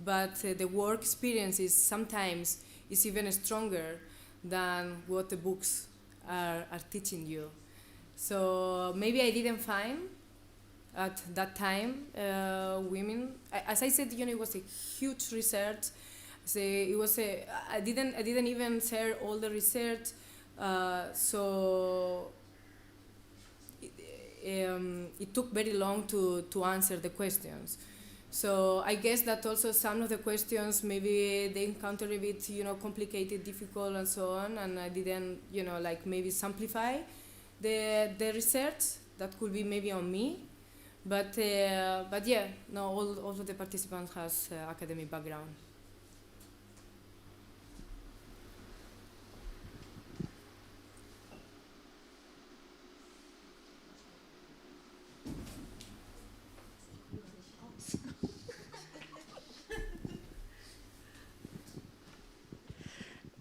but the work experience is sometimes even stronger than what the books are teaching you. So maybe I didn't find at that time women. As I said, it was a huge research. So it was I didn't even share all the research. So it took very long to answer the questions. So I guess that also some of the questions, maybe they encounter a bit, complicated, difficult, and so on. And I didn't, like maybe simplify the research. That could be maybe on me. But yeah, no, all of the participants has academic background.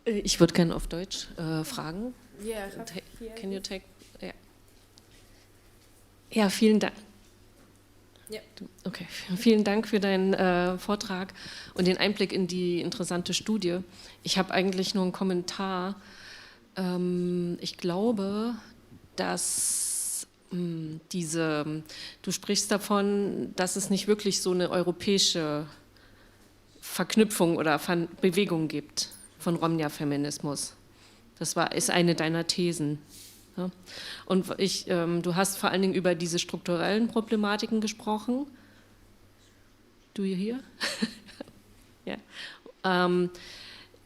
Ich würde gerne auf Deutsch fragen. Yeah, Can you take? Ja. Ja, vielen Dank. Yeah. Okay, vielen Dank für deinen Vortrag und den Einblick in die interessante Studie. Ich habe eigentlich nur einen Kommentar. Ich glaube, dass du sprichst davon, dass es nicht wirklich so eine europäische Verknüpfung oder Bewegung gibt von Romnja-Feminismus. Das ist eine deiner Thesen. Ja? Und du hast vor allen Dingen über diese strukturellen Problematiken gesprochen. Do you hear? Ja.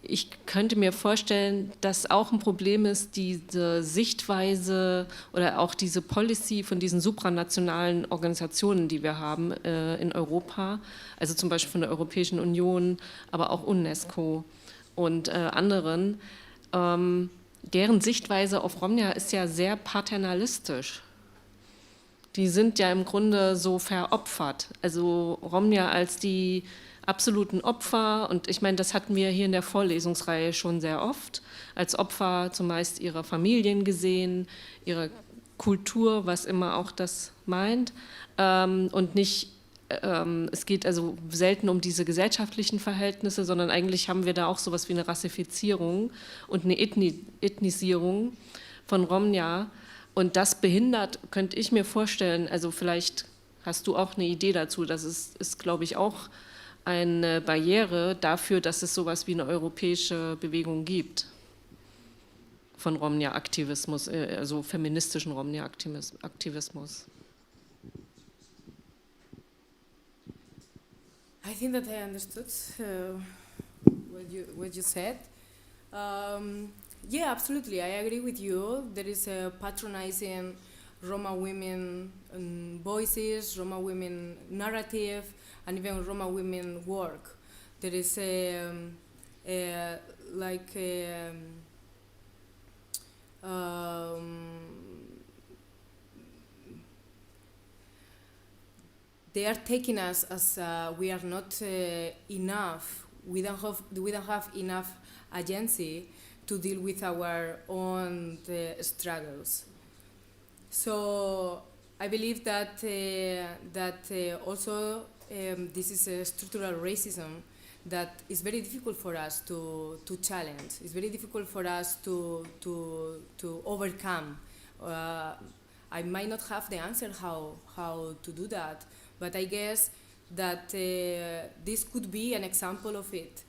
Ich könnte mir vorstellen, dass auch ein Problem ist, diese Sichtweise oder auch diese Policy von diesen supranationalen Organisationen, die wir haben in Europa, also zum Beispiel von der Europäischen Union, aber auch UNESCO und anderen, deren Sichtweise auf Romnja ist ja sehr paternalistisch. Die sind ja im Grunde so veropfert. Also Romnja als die absoluten Opfer, und ich meine, das hatten wir hier in der Vorlesungsreihe schon sehr oft, als Opfer zumeist ihrer Familien gesehen, ihrer Kultur, was immer auch das meint, und nicht, es geht also selten um diese gesellschaftlichen Verhältnisse, sondern eigentlich haben wir da auch sowas wie eine Rassifizierung und eine Ethnisierung von Romnja, und das behindert, könnte ich mir vorstellen, also vielleicht hast du auch eine Idee dazu, das ist glaube ich auch eine Barriere dafür, dass es sowas wie eine europäische Bewegung gibt von Romnja-Aktivismus, also feministischen Romnja-Aktivismus. I think that I understood what you said. Yeah, absolutely. I agree with you. There is a patronizing Roma women voices, Roma women narrative, and even Roma women work There is like they are taking us as we are not enough. We don't have enough agency to deal with our own struggles. So I believe that also this is a structural racism that is very difficult for us to challenge. It's very difficult for us to overcome. I might not have the answer how to do that, but I guess that this could be an example of it.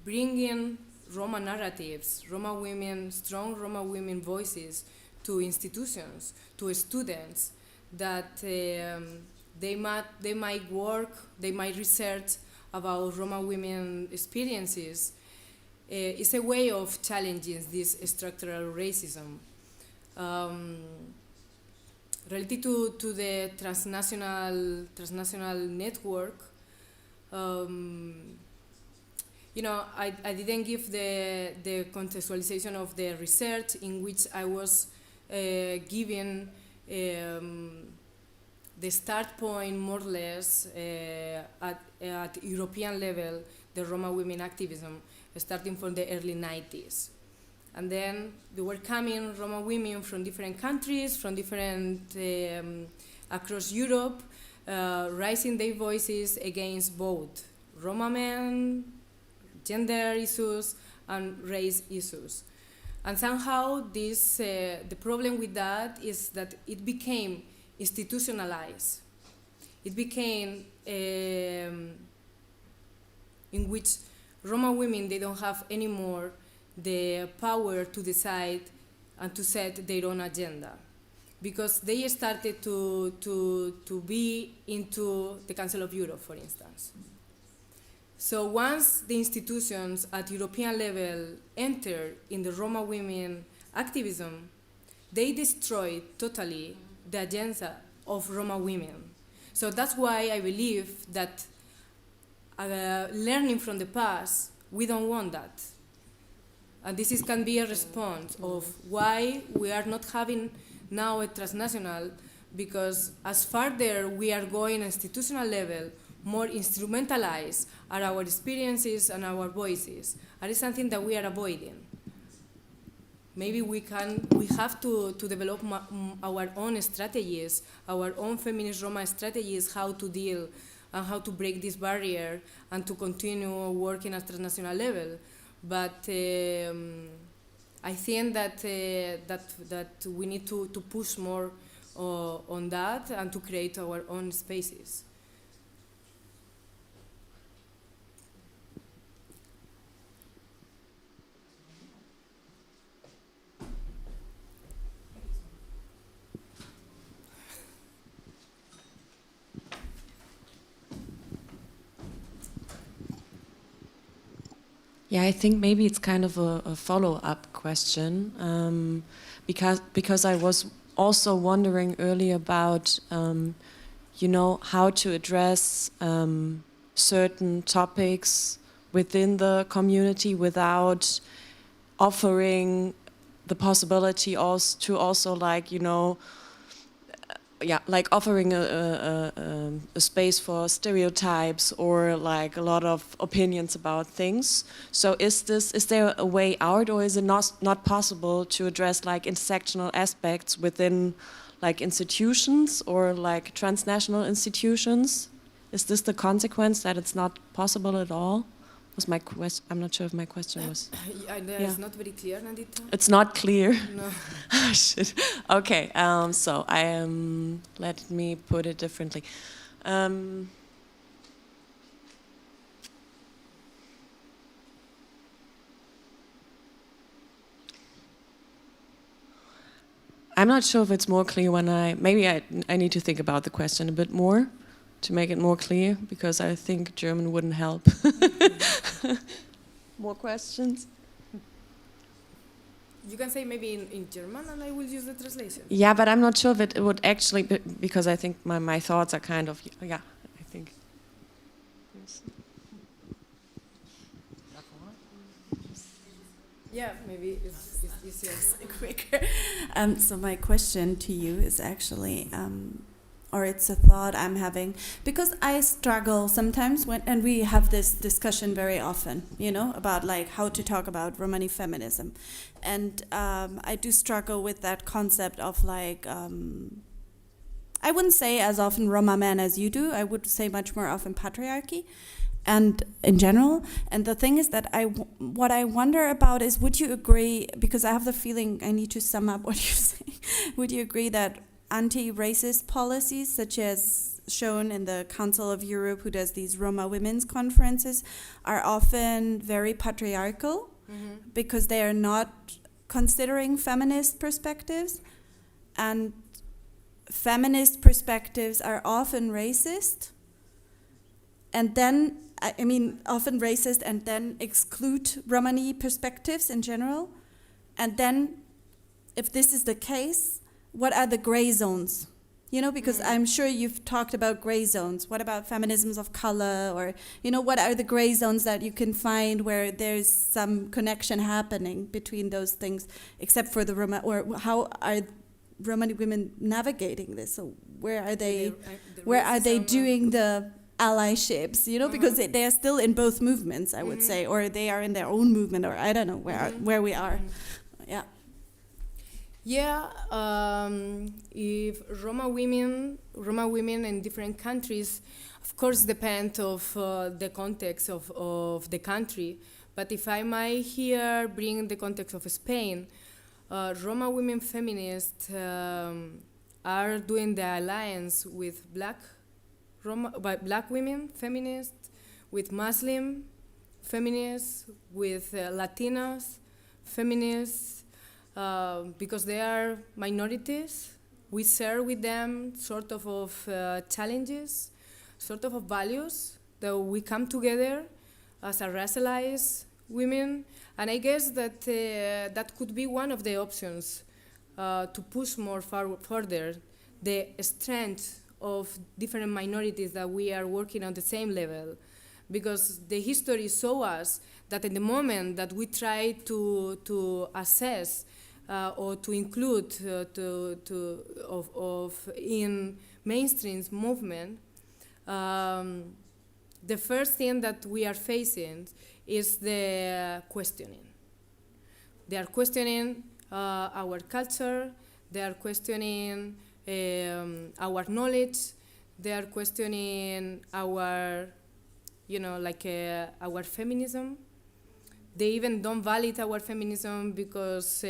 Bringing Roma narratives, Roma women, strong Roma women voices to institutions, to students, that they might work, they might research about Roma women experiences. It's a way of challenging this structural racism. Related to the transnational network, you know, I didn't give the contextualization of the research in which I was giving the start point, more or less, at European level, the Roma women activism, starting from the early 90s. And then there were coming Roma women from different countries, from different, across Europe, raising their voices against both Roma men, gender issues, and race issues. And somehow this, the problem with that is that it became institutionalized. It became in which Roma women, they don't have anymore the power to decide and to set their own agenda, because they started to be into the Council of Europe, for instance. So once the institutions at European level enter in the Roma women activism, they destroy totally the agenda of Roma women. So that's why I believe that learning from the past, we don't want that. And this can be a response of why we are not having now a transnational, because as farther we are going at institutional level, more instrumentalized are our experiences and our voices. And it's something that we are avoiding. Maybe we have to develop our own strategies, our own feminist Roma strategies, how to deal and how to break this barrier and to continue working at transnational level. But I think that we need to push more on that and to create our own spaces. Yeah, I think maybe it's kind of a follow-up question, because I was also wondering earlier about, you know, how to address certain topics within the community without offering the possibility also to like, you know, yeah, like offering a space for stereotypes or like a lot of opinions about things. So is there a way out, or is it not possible to address like intersectional aspects within like institutions or like transnational institutions? Is this the consequence, that it's not possible at all? Was my question? I'm not sure if my question was. It's not very clear, Nandita. It's not clear. No. Oh, shit. Okay. So let me put it differently. I'm not sure if it's more clear when maybe I need to think about the question a bit more to make it more clear, because I think German wouldn't help. More questions? You can say maybe in German and I will use the translation. Yeah, but I'm not sure if it would actually, because I think my thoughts are kind of, yeah, I think. Yeah, maybe it's easier. Quicker. So my question to you is actually, or it's a thought I'm having, because I struggle sometimes when, and we have this discussion very often, you know, about like how to talk about Romani feminism, and I do struggle with that concept of like, I wouldn't say as often Roma men as you do. I would say much more often patriarchy, and in general. And the thing is that what I wonder about is, would you agree, because I have the feeling I need to sum up what you're saying, would you agree that anti-racist policies, such as shown in the Council of Europe, who does these Roma women's conferences, are often very patriarchal because they are not considering feminist perspectives, and feminist perspectives are often racist, and then I mean, often racist, and then exclude Romani perspectives in general. And then, if this is the case, what are the gray zones? You know, because I'm sure you've talked about gray zones. What about feminisms of color? Or, you know, what are the gray zones that you can find where there's some connection happening between those things, except for the Roma, or how are Romani women navigating this? So where are they doing the allyships, you know, because they are still in both movements, I would say, or they are in their own movement, or I don't know where we are. Yeah. Yeah, if Roma women in different countries, of course, depend of the context of the country. But if I might here bring the context of Spain, Roma women feminists are doing the alliance with black women feminists, with Muslim feminists, with Latinas feminists, because they are minorities. We share with them sort of challenges, sort of values that we come together as a racialized women, and I guess that that could be one of the options to push more further the strength of different minorities that we are working on the same level, because the history shows us that in the moment that we try to assess or to include in mainstream movement, the first thing that we are facing is the questioning. They are questioning our culture. They are questioning our knowledge. They are questioning our, our feminism. They even don't validate our feminism because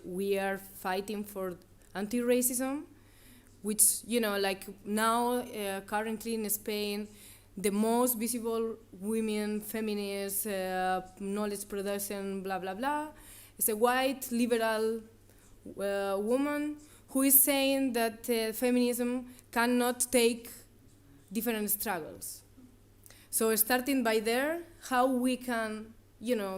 we are fighting for anti-racism, which, now, currently in Spain, the most visible women, feminist, knowledge production, blah, blah, blah, is a white, liberal woman who is saying that feminism cannot take different struggles. So starting by there, how we can,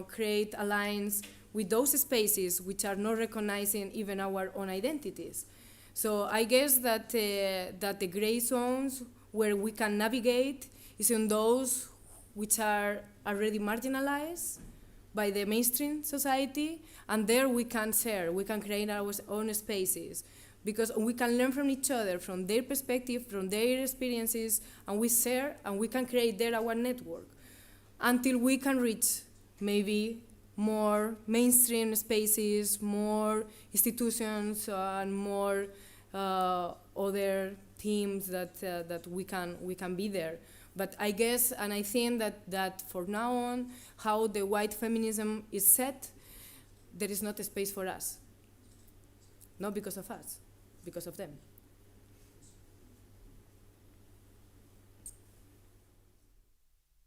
create alliance with those spaces which are not recognizing even our own identities. So I guess that that the gray zones where we can navigate is in those which are already marginalized by the mainstream society, and there we can share, we can create our own spaces, because we can learn from each other, from their perspective, from their experiences, and we share, and we can create there our network, until we can reach maybe more mainstream spaces, more institutions, and more other teams that we can be there. But I guess, and I think that for now on, how the white feminism is set, there is not a space for us. Not because of us, because of them.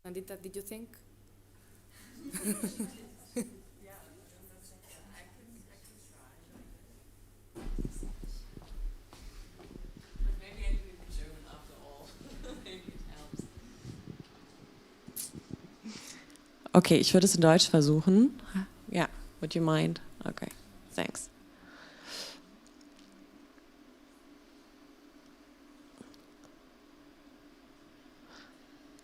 Andita, did you think? Okay, ich würde es in Deutsch versuchen. Ja, would you mind? Okay, thanks.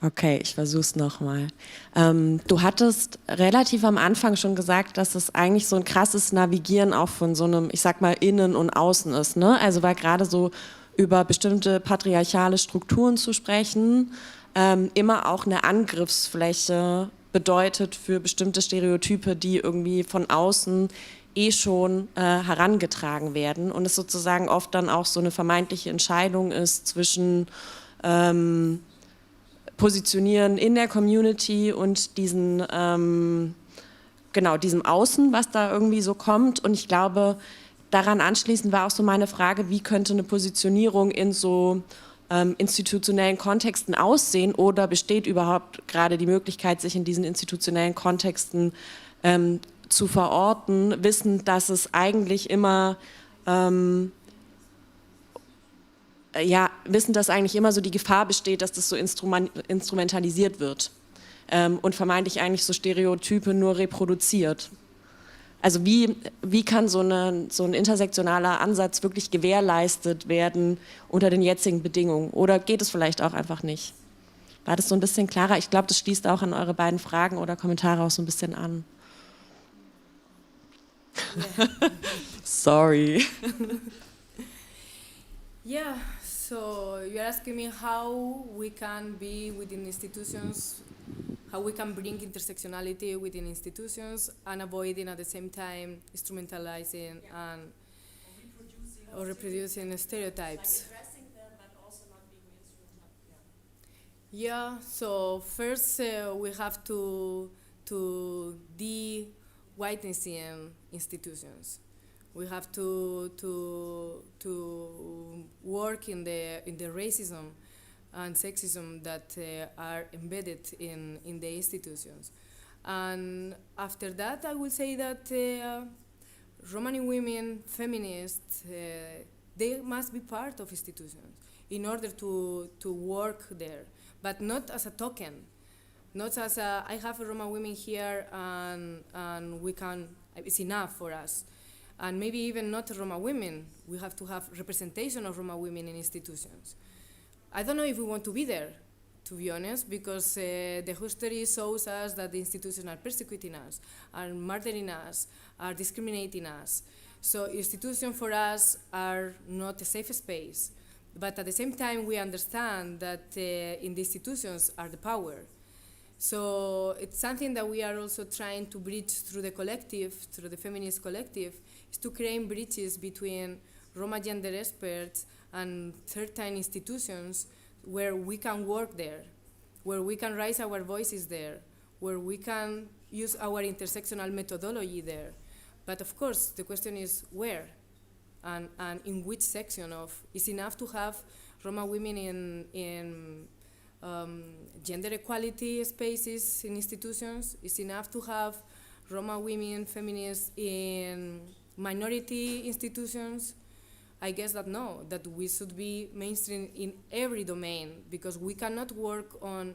Okay, ich versuch's nochmal. Du hattest relativ am Anfang schon gesagt, dass es eigentlich so ein krasses Navigieren auch von so einem, ich sag mal, Innen und Außen ist, ne? Also weil gerade so über bestimmte patriarchale Strukturen zu sprechen, immer auch eine Angriffsfläche bedeutet für bestimmte Stereotype, die irgendwie von außen schon herangetragen werden und es sozusagen oft dann auch so eine vermeintliche Entscheidung ist zwischen Positionieren in der Community und diesen, genau, diesem Außen, was da irgendwie so kommt. Und ich glaube, daran anschließend war auch so meine Frage, wie könnte eine Positionierung in so institutionellen Kontexten aussehen oder besteht überhaupt gerade die Möglichkeit, sich in diesen institutionellen Kontexten zu verorten, wissend, dass es eigentlich immer wissen, dass eigentlich immer so die Gefahr besteht, dass das so instrumentalisiert wird und vermeintlich eigentlich so Stereotype nur reproduziert. Also wie kann so ein intersektionaler Ansatz wirklich gewährleistet werden unter den jetzigen Bedingungen? Oder geht es vielleicht auch einfach nicht? War das so ein bisschen klarer? Ich glaube, das schließt auch an eure beiden Fragen oder Kommentare auch so ein bisschen an. Yeah. Sorry. Yeah, so you're asking me how we can be within institutions, how we can bring intersectionality within institutions and avoiding at the same time instrumentalizing and or reproducing stereotypes. Like addressing them, but also not being instrumental. Yeah, so first we have to de-whiteness institutions. We have to work in the racism and sexism that are embedded in the institutions. And after that, I will say that Romani women, feminists, they must be part of institutions in order to work there, but not as a token, not as a, I have a Roma women here and we can, it's enough for us. And maybe even not Roma women, we have to have representation of Roma women in institutions. I don't know if we want to be there, to be honest, because the history shows us that the institutions are persecuting us, are murdering us, are discriminating us. So institutions for us are not a safe space. But at the same time, we understand that in the institutions are the power. So it's something that we are also trying to bridge through the collective, through the feminist collective, is to create bridges between Roma gender experts and certain institutions where we can work there, where we can raise our voices there, where we can use our intersectional methodology there. But of course, the question is where and in which section of, is enough to have Roma women in gender equality spaces in institutions? Is enough to have Roma women, feminists in minority institutions? I guess that no, that we should be mainstream in every domain, because we cannot work on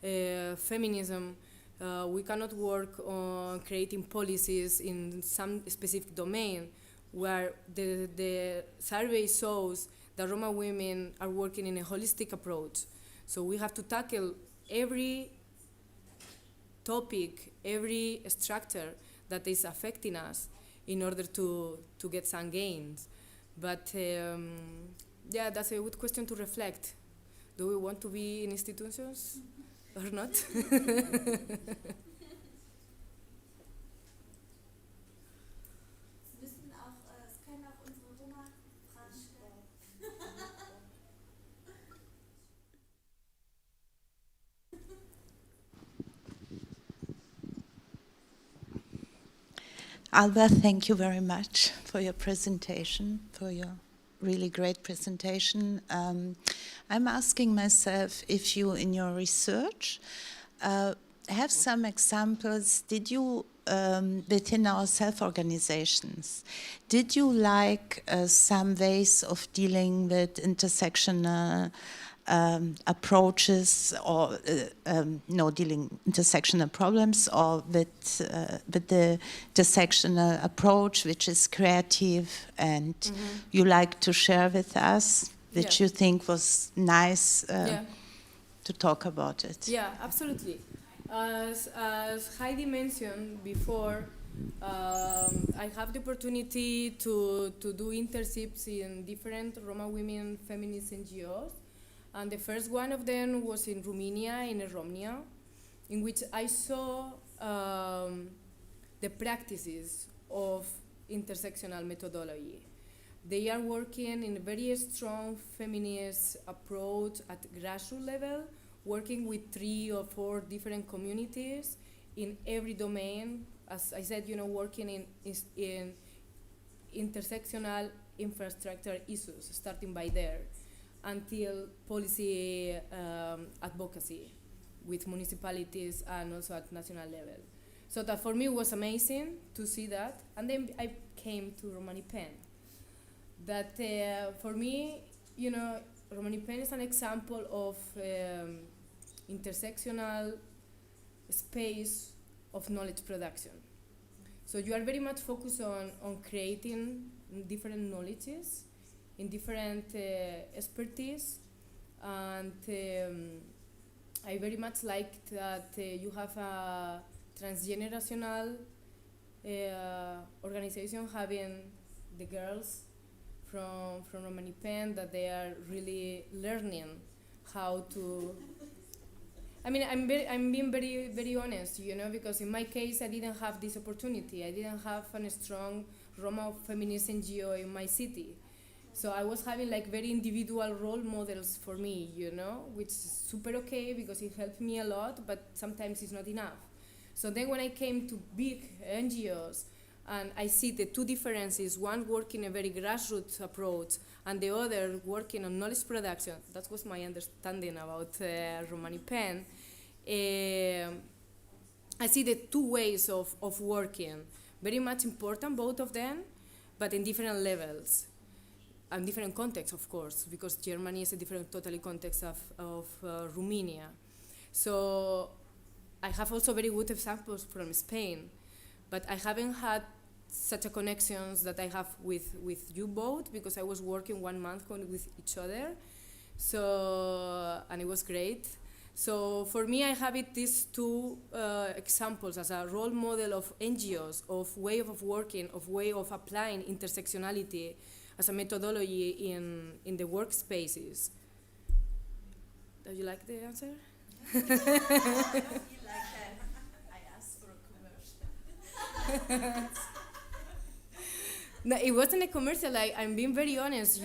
feminism, we cannot work on creating policies in some specific domain where the survey shows that Roma women are working in a holistic approach. So we have to tackle every topic, every structure that is affecting us in order to get some gains. But yeah, that's a good question to reflect. Do we want to be in institutions or not? Alba, thank you very much for your presentation, for your really great presentation. I'm asking myself if you, in your research, have some examples. Did you, within our self-organizations, did you like some ways of dealing with intersectional approaches, or dealing intersectional problems, or with the intersectional approach, which is creative, and you like to share with us, which you think was nice to talk about it. Yeah, absolutely. As Heidi mentioned before, I have the opportunity to do internships in different Roma women feminist NGOs. And the first one of them was in Romania, in Uni Romnja, in which I saw the practices of intersectional methodology. They are working in a very strong feminist approach at grassroots level, working with 3 or 4 different communities in every domain. As I said, working in intersectional infrastructure issues, starting by there, until policy advocacy with municipalities and also at national level. So that for me was amazing to see that. And then I came to Romani Pen. That for me, Romani Pen is an example of intersectional space of knowledge production. So you are very much focused on creating different knowledges in different expertise, and I very much liked that you have a transgenerational organization having the girls from Romani Pen, that they are really learning how to. I mean, I'm being very, very honest, because in my case I didn't have this opportunity. I didn't have a strong Roma feminist NGO in my city. So I was having very individual role models for me, which is super okay because it helped me a lot, but sometimes it's not enough. So then when I came to big NGOs and I see the 2 differences, one working a very grassroots approach and the other working on knowledge production, that was my understanding about Romani Pen. I see the 2 ways of working, very much important, both of them, but in different levels. And different contexts, of course, because Germany is a different totally context of Romania. So I have also very good examples from Spain, but I haven't had such a connections that I have with you both, because I was working 1 month with each other. So, and it was great. So for me, I have these 2 examples as a role model of NGOs, of way of working, of way of applying intersectionality as a methodology in the workspaces. Do you like the answer? I asked for a commercial. No, it wasn't a commercial. I'm being very honest,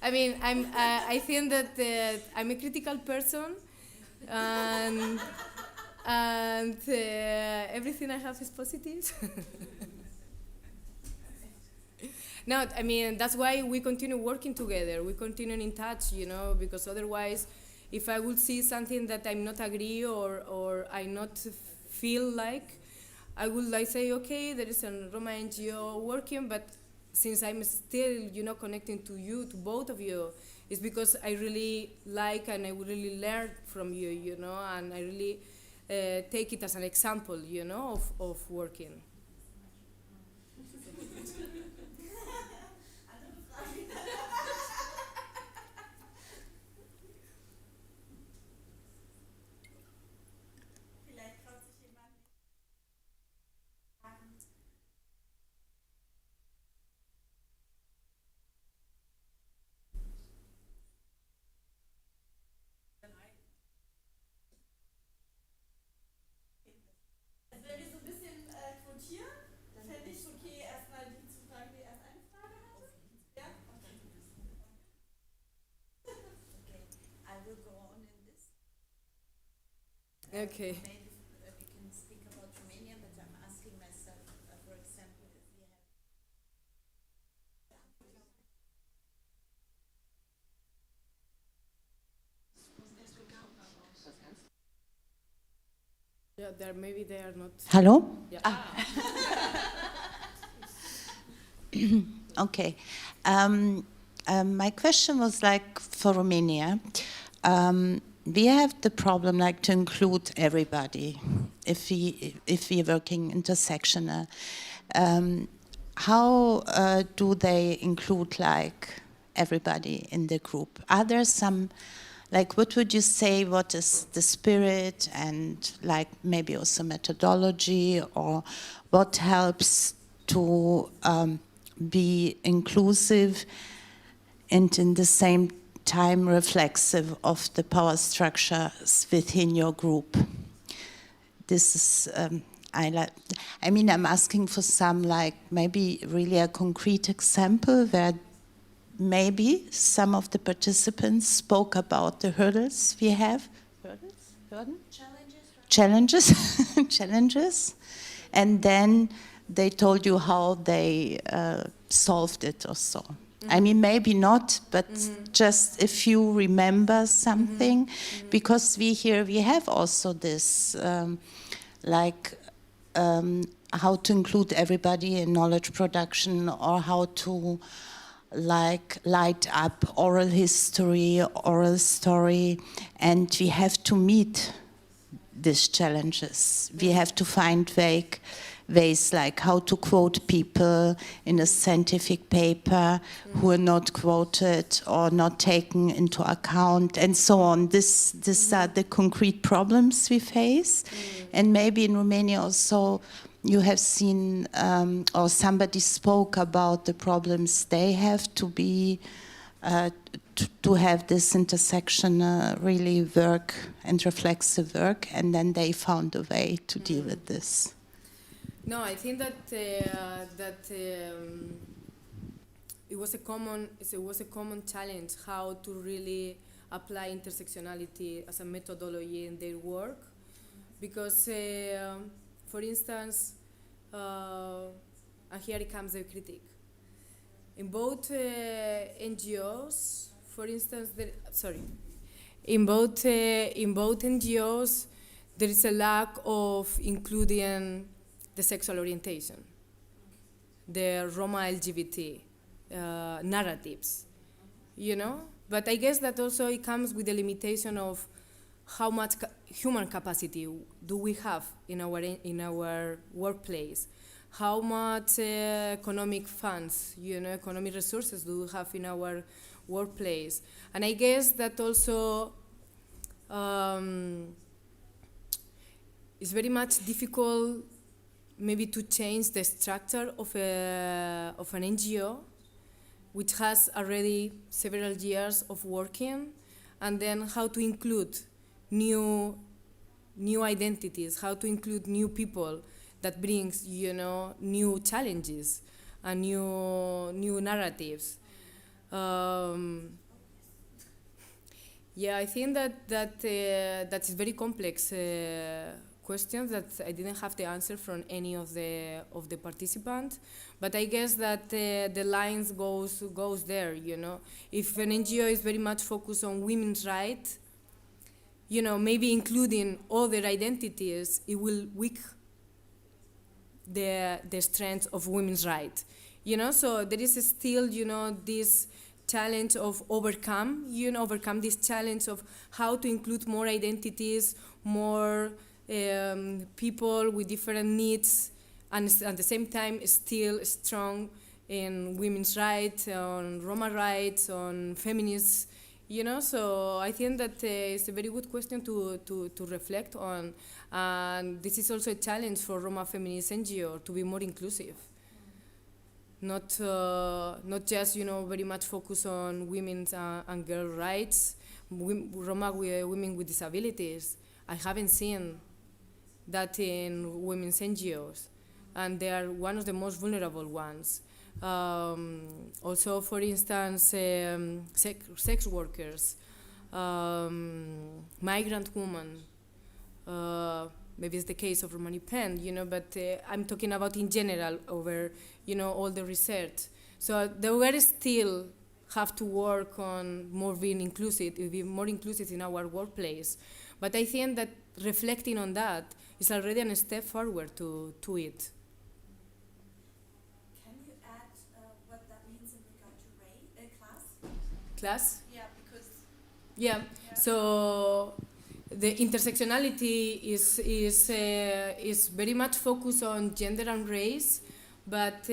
I mean, I think that I'm a critical person, and everything I have is positive. No, I mean, that's why we continue working together. We continue in touch, because otherwise, if I would see something that I'm not agree or I not feel like, I would say, okay, there is a Roma NGO working, but since I'm still, connecting to you, to both of you, it's because I really like and I really learn from you, and I really take it as an example, of working. Okay. Maybe we can speak about Romania, but I'm asking myself, for example, if we have. Yeah, maybe they are not. Hello? Yeah. Okay. My question was for Romania. We have the problem to include everybody if we working intersectional. How do they include everybody in the group? Are there some, like, what would you say, what is the spirit and like maybe also methodology, or what helps to be inclusive and in the same time reflexive of the power structures within your group? This is, I mean, I'm asking for some, like, maybe really a concrete example where maybe some of the participants spoke about the hurdles we have. Challenges. And then they told you how they solved it or so. I mean, maybe not, but just if you remember something, because we have also this, how to include everybody in knowledge production, or how to light up oral history, oral story, and we have to meet these challenges. We have to find ways like how to quote people in a scientific paper who are not quoted or not taken into account, and so on. These are the concrete problems we face. And maybe in Romania also you have seen, or somebody spoke about the problems they have to be, to have this intersectional really work and reflexive work, and then they found a way to deal with this. No, I think that it was a common challenge how to really apply intersectionality as a methodology in their work, because, for instance, and here comes the critique. In both NGOs, for instance, in both NGOs, there is a lack of including the sexual orientation, the Roma LGBT narratives, you know? But I guess that also it comes with the limitation of how much human capacity do we have in our workplace, how much economic funds, you know, economic resources do we have in our workplace. And I guess that also it's very much difficult maybe to change the structure of an NGO, which has already several years of working, and then how to include new identities, how to include new people that brings, you know, new challenges and new narratives. Yeah, I think that is very complex questions that I didn't have the answer from any of the participants, but I guess that the lines goes there, you know. If an NGO is very much focused on women's rights, you know, maybe including other identities, it will weaken the strength of women's rights, you know. So there is still, you know, this challenge of overcome this challenge of how to include more identities, more people with different needs, and at the same time still strong in women's rights, on Roma rights, on feminists, you know. So I think that it's a very good question to reflect on, and this is also a challenge for Roma feminist NGO to be more inclusive, not just, you know, very much focus on women's and girl rights, Roma women with disabilities. I haven't seen that in women's NGOs, and they are one of the most vulnerable ones. Also, for instance, sex workers, migrant women, maybe it's the case of Romani Pen, you know, but I'm talking about in general over, you know, all the research. So we still have to work on being more inclusive in our workplace. But I think that reflecting on that is already a step forward to it. Can you add what that means in regard to class? Class? Yeah, because... Yeah. So the intersectionality is very much focused on gender and race, but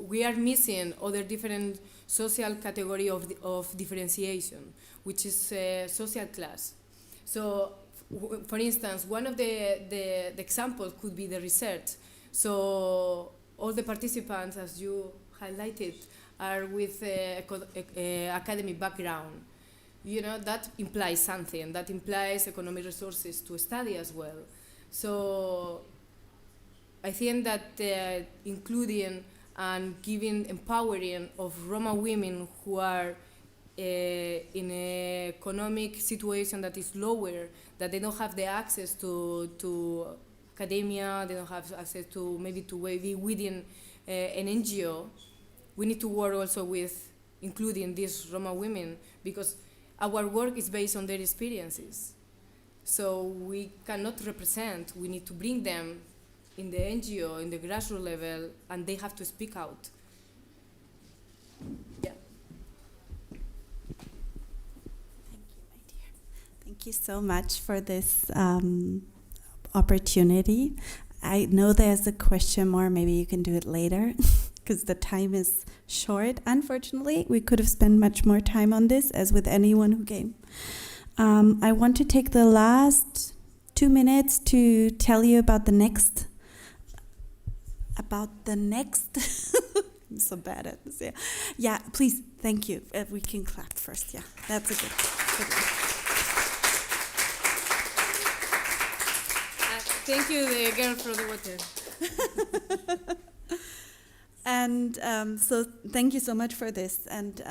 we are missing other different social category of differentiation, which is social class. So, for instance, one of the examples could be the research. So all the participants, as you highlighted, are with academic background. You know, that implies something. That implies economic resources to study as well. So I think that including and giving empowering of Roma women who are in an economic situation that is lower, that they don't have the access to academia, they don't have access to maybe be within an NGO. We need to work also with including these Roma women, because our work is based on their experiences. So we cannot represent, we need to bring them in the NGO, in the grassroots level, and they have to speak out. Yeah. Thank you so much for this opportunity. I know there's a question more, maybe you can do it later, because the time is short. Unfortunately, we could have spent much more time on this, as with anyone who came. I want to take the last 2 minutes to tell you about the next. I'm so bad at this. Yeah, please, thank you. We can clap first. Yeah, that's a good one. Thank you, the girl from the water. And so thank you so much for this. And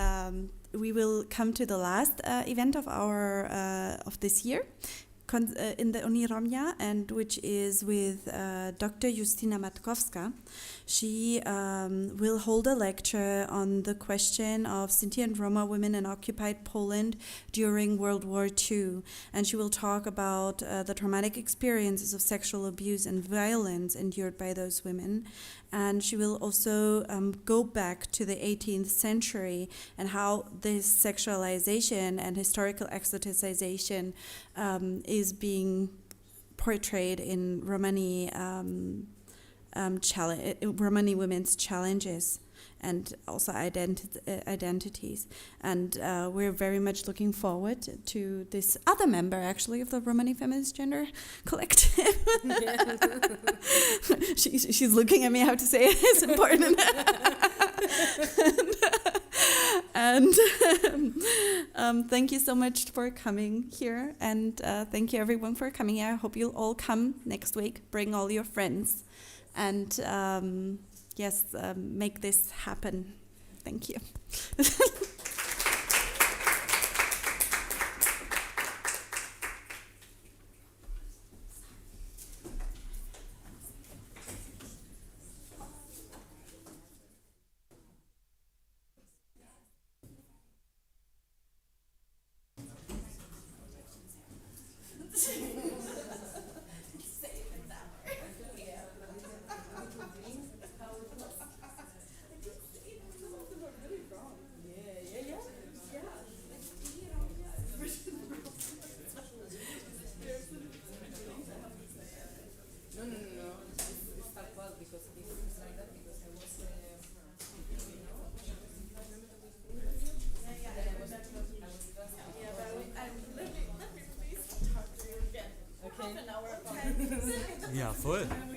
we will come to the last event of our of this year in the Uni Romnja, and which is with Dr. Justyna Matkowska. She will hold a lecture on the question of Sinti and Roma women in occupied Poland during World War II. And she will talk about the traumatic experiences of sexual abuse and violence endured by those women. And she will also go back to the 18th century and how this sexualization and historical exoticization is being portrayed in Romani Romani women's challenges and also identities. And we're very much looking forward to this other member, actually, of the Romani Feminist Gender Collective. She's looking at me how to say it. It's important. And thank you so much for coming here. And thank you, everyone, for coming. I hope you'll all come next week. Bring all your friends. And yes, make this happen. Thank you. Ja, voll.